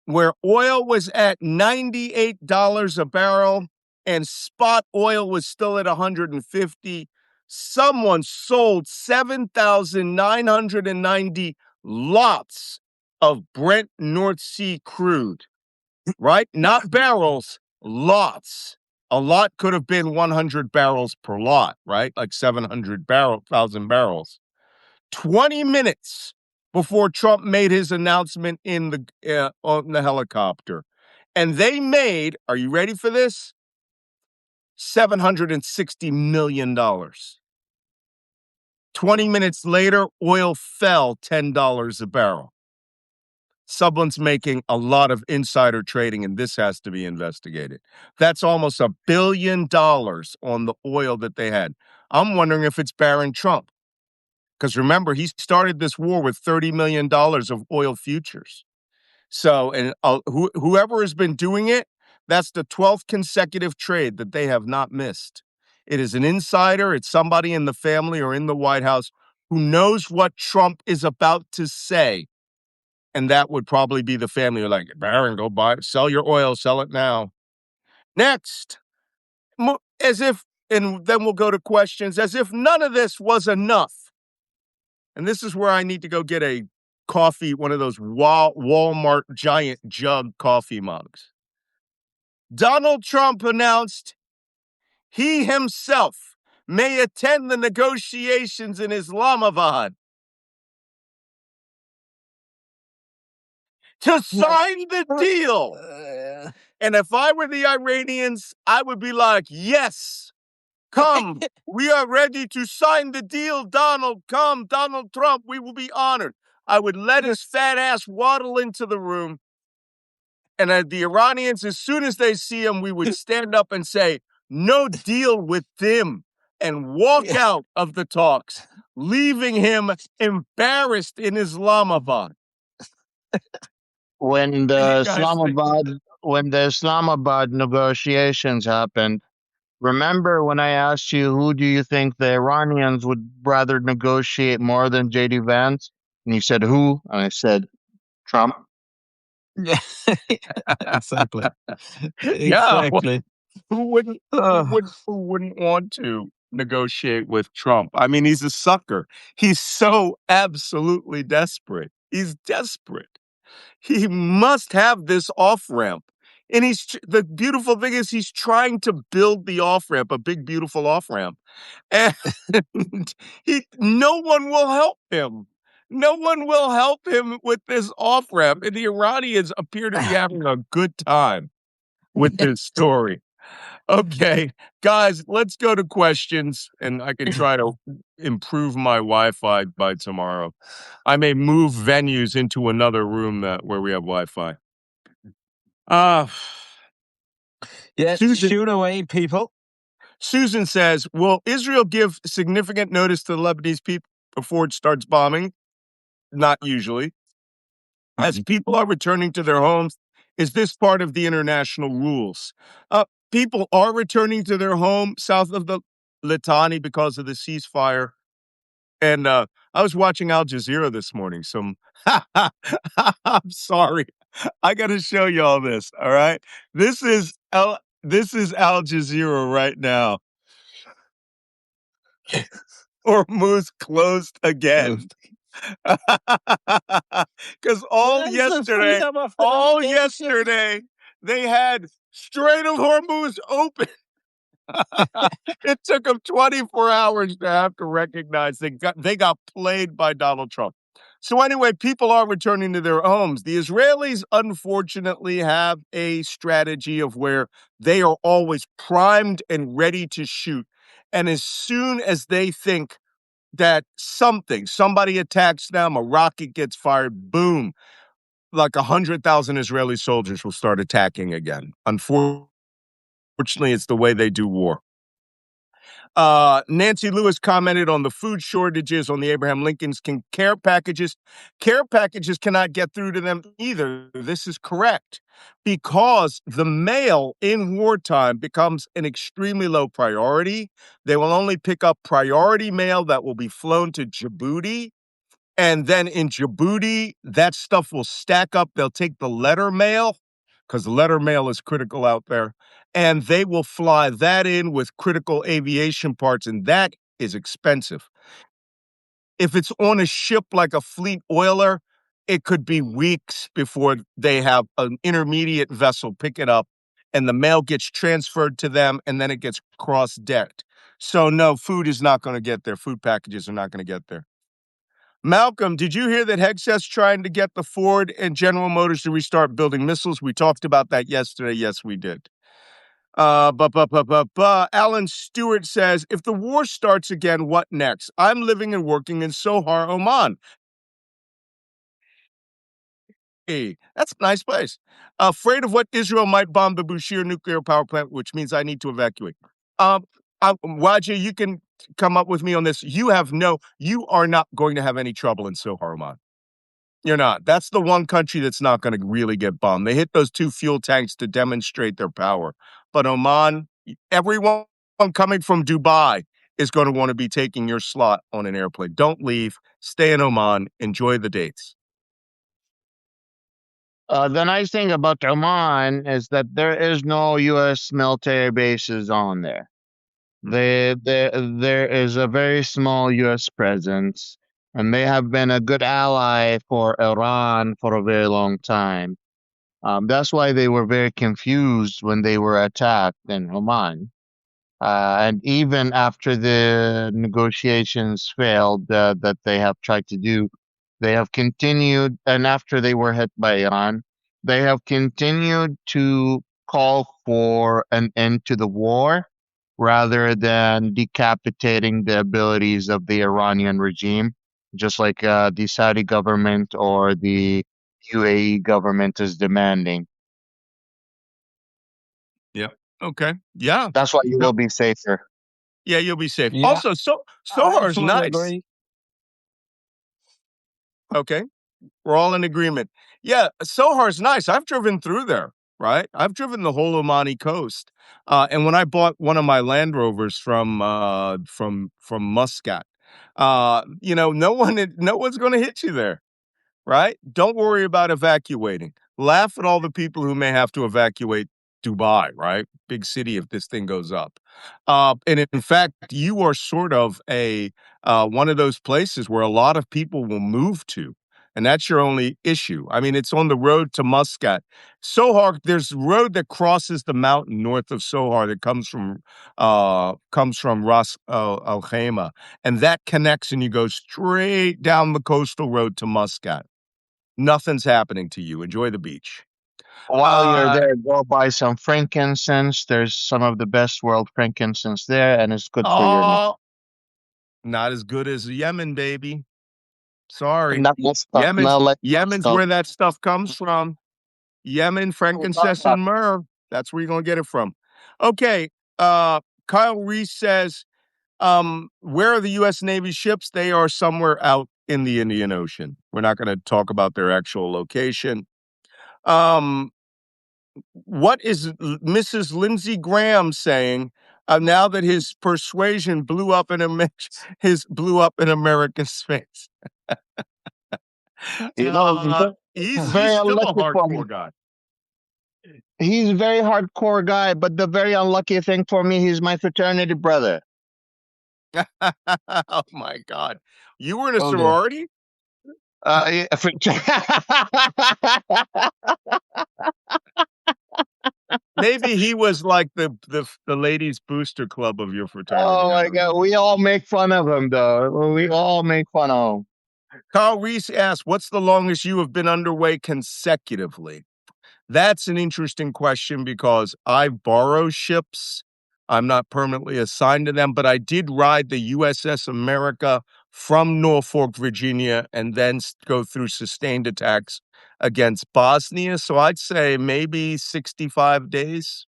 where oil was at $98 a barrel and spot oil was still at 150, someone sold 7,990 lots of Brent North Sea crude, right? Not barrels, lots. A lot could have been 100 barrels per lot, right? Like 700,000 barrels. 20 minutes before Trump made his announcement on the helicopter. And they made, are you ready for this? $760 million. 20 minutes later, oil fell $10 a barrel. Someone's making a lot of insider trading, and this has to be investigated. That's almost $1 billion on the oil that they had. I'm wondering if it's Baron Trump. Because remember, he started this war with $30 million of oil futures. So, and whoever has been doing it, that's the 12th consecutive trade that they have not missed. It is an insider. It's somebody in the family or in the White House who knows what Trump is about to say. And that would probably be the family who are like, Baron, go buy, sell your oil, sell it now. Next, as if, and then we'll go to questions, as if none of this was enough. And this is where I need to go get a coffee, one of those Walmart giant jug coffee mugs. Donald Trump announced he himself may attend the negotiations in Islamabad to sign the deal. And if I were the Iranians, I would be like, yes, come. We are ready to sign the deal, Donald. Come, Donald Trump. We will be honored. I would let his fat ass waddle into the room. And the Iranians, as soon as they see him, we would stand up and say, no deal with them, and walk out of the talks, leaving him embarrassed in Islamabad. When the Islamabad negotiations happened, remember when I asked you who do you think the Iranians would rather negotiate more than JD Vance? And you said who? And I said Trump. Yeah, exactly. Yeah, Exactly. who wouldn't want to negotiate with Trump? I mean, he's a sucker. He's so absolutely desperate. He's desperate. He must have this off-ramp. And the beautiful thing is he's trying to build the off-ramp, a big, beautiful off-ramp. And no one will help him. No one will help him with this off-ramp. And the Iranians appear to be having a good time with this story. Okay, guys, let's go to questions, and I can try to improve my Wi-Fi by tomorrow. I may move venues into another room where we have Wi-Fi. Yeah, Susan, shoot away, people. Susan says, will Israel give significant notice to the Lebanese people before it starts bombing? Not usually. As people are returning to their homes, is this part of the international rules? People are returning to their home south of the Litani because of the ceasefire. And I was watching Al Jazeera this morning. I'm sorry. I got to show you all this. All right. This is Al Jazeera right now. Hormuz closed again. Because all yesterday they had Strait of Hormuz open. It took them 24 hours to have to recognize they got played by Donald Trump. So anyway, people are returning to their homes. The Israelis, unfortunately, have a strategy of where they are always primed and ready to shoot. And as soon as they think that somebody attacks them, a rocket gets fired, boom, like 100,000 Israeli soldiers will start attacking again. Unfortunately, it's the way they do war. Nancy Lewis commented on the food shortages on the Abraham Lincoln's care packages. Care packages cannot get through to them either. This is correct because the mail in wartime becomes an extremely low priority. They will only pick up priority mail that will be flown to Djibouti. And then in Djibouti, that stuff will stack up. They'll take the letter mail because letter mail is critical out there. And they will fly that in with critical aviation parts, and that is expensive. If it's on a ship like a fleet oiler, it could be weeks before they have an intermediate vessel pick it up, and the mail gets transferred to them, and then it gets cross-decked. So no, food is not going to get there. Food packages are not going to get there. Malcolm, did you hear that Hegseth's trying to get the Ford and General Motors to restart building missiles? We talked about that yesterday. Yes, we did. Alan Stewart says, if the war starts again, what next? I'm living and working in Sohar, Oman. Hey, that's a nice place. Afraid of what Israel might bomb the Bushehr nuclear power plant, which means I need to evacuate. Wajeeh, you can come up with me on this. You are not going to have any trouble in Sohar, Oman. You're not. That's the one country that's not going to really get bombed. They hit those 2 fuel tanks to demonstrate their power. But Oman, everyone coming from Dubai is going to want to be taking your slot on an airplane. Don't leave. Stay in Oman. Enjoy the dates. The nice thing about Oman is that there is no U.S. military bases on there. There is a very small U.S. presence, and they have been a good ally for Iran for a very long time. That's why they were very confused when they were attacked in Oman. And even after the negotiations failed that they have tried to do, they have continued, and after they were hit by Iran, they have continued to call for an end to the war rather than decapitating the abilities of the Iranian regime, just like the Saudi government or the UAE government is demanding. Yeah. Okay. Yeah. That's why you will be safer. Yeah, you'll be safe. Yeah, Also, I Sohar is fully nice. agree. Okay. We're all in agreement. Yeah, Sohar's nice. I've driven through there, right? I've driven the whole Omani coast. And when I bought one of my Land Rovers from Muscat, no one's going to hit you there, right? Don't worry about evacuating. Laugh at all the people who may have to evacuate Dubai, right? Big city if this thing goes up. And in fact, you are sort of one of those places where a lot of people will move to. And that's your only issue. I mean, it's on the road to Muscat. Sohar, there's a road that crosses the mountain north of Sohar that comes from Ras Al Khaimah, and that connects, and you go straight down the coastal road to Muscat. Nothing's happening to you. Enjoy the beach. While you're there, go buy some frankincense. There's some of the best world frankincense there, and it's good for your neck. Oh, not as good as Yemen, baby. Sorry. Not like Yemen's where that stuff comes from. Yemen, frankincense, and myrrh. That's where you're going to get it from. Okay. Kyle Reese says, where are the U.S. Navy ships? They are somewhere out in the Indian Ocean. We're not going to talk about their actual location. What is Mrs. Lindsey Graham saying now that his persuasion blew up in American space? he's very still a unlucky for me. hardcore guy. He's a very hardcore guy, but the very unlucky thing for me, he's my fraternity brother. Oh my God! You were in a Oh, dear. sorority? Yeah, Maybe he was like the ladies' booster club of your fraternity. Oh my God, we all make fun of him, though. We all make fun of him. Carl Reese asked, "What's the longest you have been underway consecutively?" That's an interesting question because I borrow ships. I'm not permanently assigned to them, but I did ride the USS America from Norfolk, Virginia, and then go through sustained attacks against Bosnia. So I'd say maybe 65 days,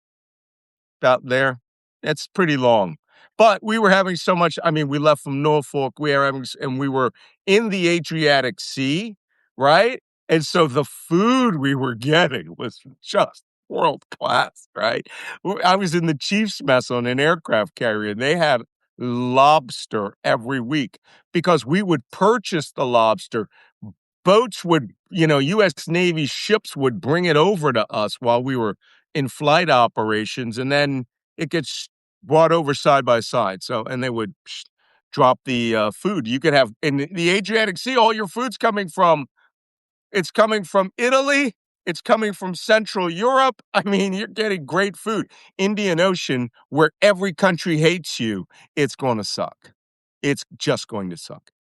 about there. It's pretty long. But we were having so much. I mean, we left from Norfolk. And we were in the Adriatic Sea, right? And so the food we were getting was just world class, right? I was in the chief's mess on an aircraft carrier, and they had lobster every week because we would purchase the lobster. Boats would, U.S. Navy ships would bring it over to us while we were in flight operations, and then it gets brought over side by side. So, and they would drop the food. You could have in the Adriatic Sea, all your food's coming from. It's coming from Italy. It's coming from Central Europe. I mean, you're getting great food. Indian Ocean, where every country hates you, it's going to suck. It's just going to suck.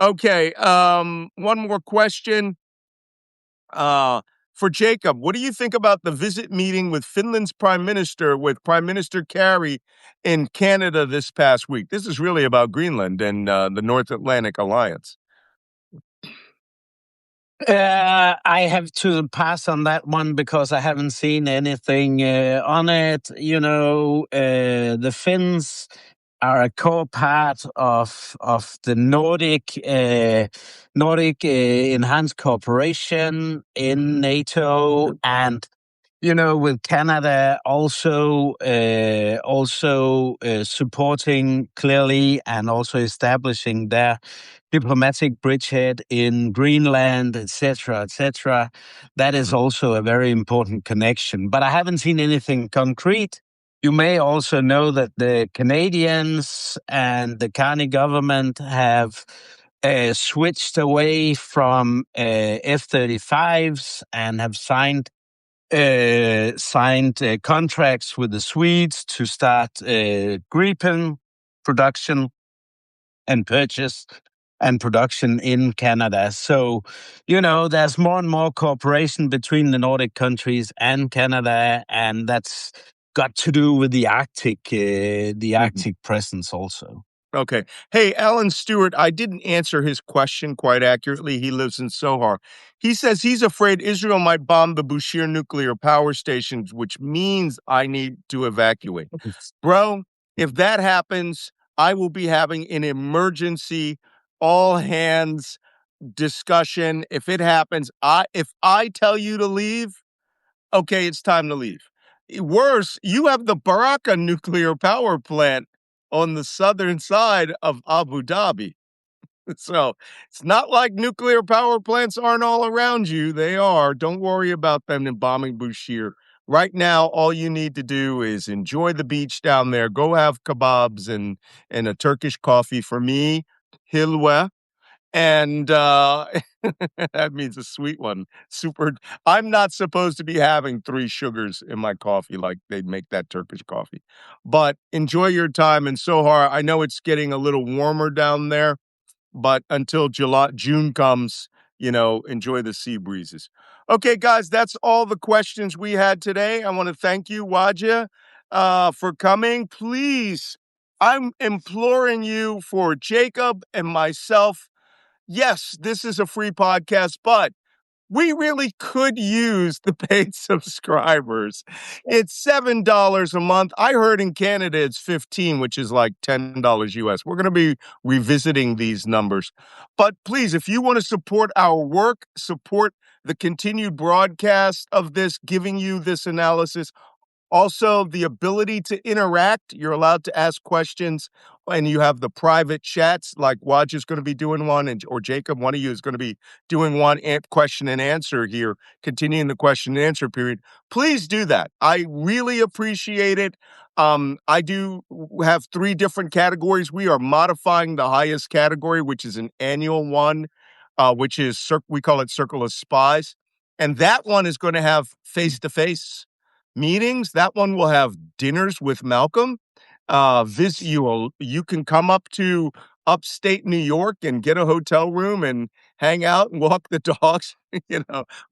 Okay, one more question. For Jacob, what do you think about the visit meeting with Finland's Prime Minister, with Prime Minister Carey in Canada this past week? This is really about Greenland and the North Atlantic Alliance. I have to pass on that one because I haven't seen anything on it. The Finns are a core part of the Nordic enhanced cooperation in NATO, and with Canada also supporting clearly and also establishing their diplomatic bridgehead in Greenland, etc., etc. That is also a very important connection. But I haven't seen anything concrete. You may also know that the Canadians and the Carney government have switched away from F-35s and have signed contracts with the Swedes to start Gripen production and purchase and production in Canada. So, there's more and more cooperation between the Nordic countries and Canada, and that's got to do with the Arctic presence also. Okay. Hey, Alan Stewart, I didn't answer his question quite accurately. He lives in Sohar. He says he's afraid Israel might bomb the Bushehr nuclear power stations, which means I need to evacuate. Bro, if that happens, I will be having an emergency all hands discussion. If it happens, if I tell you to leave, okay, it's time to leave. Worse, you have the Baraka nuclear power plant on the southern side of Abu Dhabi. So it's not like nuclear power plants aren't all around you. They are. Don't worry about them in bombing Bushehr. Right now, all you need to do is enjoy the beach down there. Go have kebabs and a Turkish coffee. For me, hilwa. And that means a sweet one. Super. I'm not supposed to be having 3 sugars in my coffee like they make that Turkish coffee. But enjoy your time in Sohar. I know it's getting a little warmer down there, but until June comes, enjoy the sea breezes. Okay, guys, that's all the questions we had today. I want to thank you, Wajeeh, for coming. Please, I'm imploring you for Jacob and myself. Yes, this is a free podcast, but we really could use the paid subscribers. It's $7 a month. I heard in Canada it's 15, which is like $10 US. We're going to be revisiting these numbers. But please, if you want to support our work, support the continued broadcast of this, giving you this analysis, also, the ability to interact. You're allowed to ask questions, and you have the private chats, like Waj is going to be doing one, or Jacob, one of you is going to be doing one question and answer here, continuing the question and answer period. Please do that. I really appreciate it. I do have 3 different categories. We are modifying the highest category, which is an annual one, which is, we call it Circle of Spies. And that one is going to have face-to-face meetings. That one will have dinners with Malcolm. You can come up to upstate New York and get a hotel room and hang out and walk the dogs,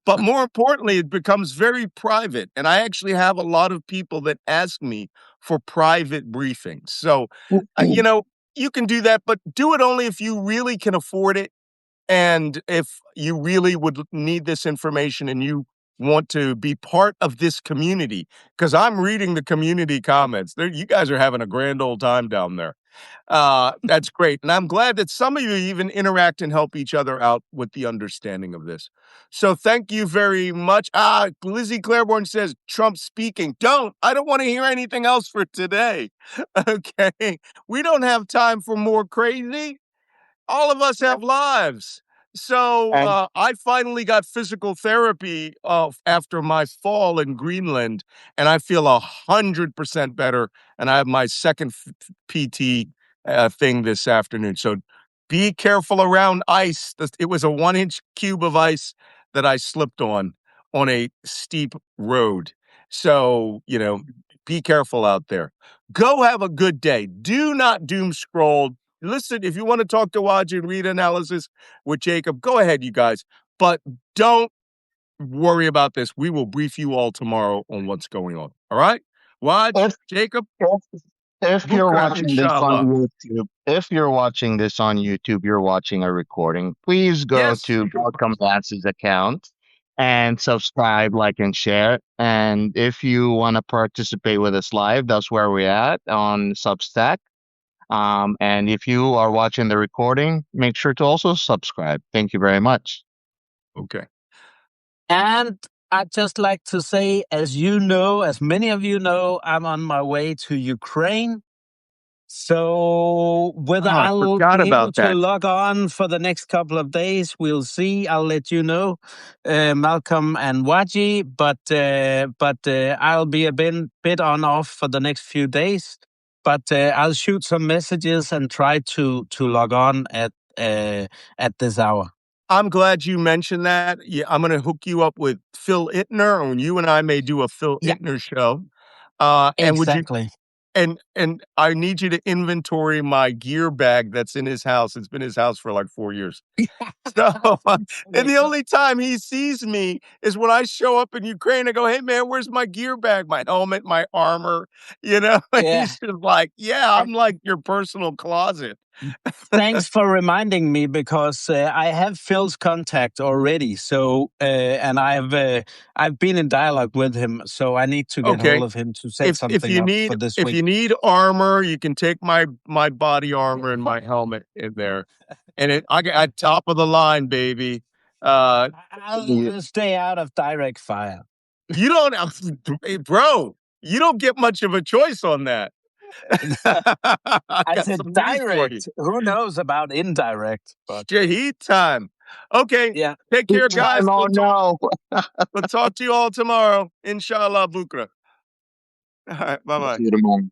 But more importantly, it becomes very private. And I actually have a lot of people that ask me for private briefings. So, you can do that, but do it only if you really can afford it. And if you really would need this information and you want to be part of this community, because I'm reading the community comments. You guys are having a grand old time down there. That's great. And I'm glad that some of you even interact and help each other out with the understanding of this. So thank you very much. Lizzie Claiborne says, Trump speaking. I don't want to hear anything else for today. Okay. We don't have time for more crazy. All of us have lives. So I finally got physical therapy after my fall in Greenland, and I feel 100% better. And I have my second PT thing this afternoon. So be careful around ice. It was a 1-inch cube of ice that I slipped on a steep road. So, be careful out there. Go have a good day. Do not doom scroll. listen, if you want to talk to Wajeeh and read analysis with Jacob, go ahead, you guys. But don't worry about this. We will brief you all tomorrow on what's going on. All right? Wajeeh, If Jacob, if you're Bukra, watching this on inshallah. YouTube, you're watching a recording. Please go Yes. to Welcome Lance's account and subscribe, like, and share. And if you want to participate with us live, that's where we're at on Substack. And if you are watching the recording, make sure to also subscribe. Thank you very much. Okay. And I'd just like to say, as you know, as many of you know, I'm on my way to Ukraine. So whether I I'll forgot be able about to that. log on for the next couple of days, we'll see. I'll let you know, Malcolm and Wajeeh. But I'll be a bit on off for the next few days. But I'll shoot some messages and try to log on at this hour. I'm glad you mentioned that. Yeah, I'm going to hook you up with Phil Ittner, and you and I may do a Phil Yeah. Ittner show. And would you? Exactly. And I need you to inventory my gear bag that's in his house. It's been his house for like 4 years. So, and the only time he sees me is when I show up in Ukraine. I go, "Hey man, where's my gear bag? My helmet, my armor?" You know, Yeah. he's just like, "Yeah, I'm like your personal closet." Thanks for reminding me, because I have Phil's contact already. So and I've been in dialogue with him. So I need to get Okay. hold of him to set If something you up need for this if week. you need armor, you can take my body armor and my helmet in there, and I got top of the line, baby. I'll stay out of direct fire. You don't, hey, bro. You don't get much of a choice on that. I I got said some news for you. direct. Who knows about indirect? But Shaheed time. Okay. yeah. Take care, guys. Oh no. We'll talk to you all tomorrow. Inshallah, Bukra. All right. Bye bye. See you tomorrow.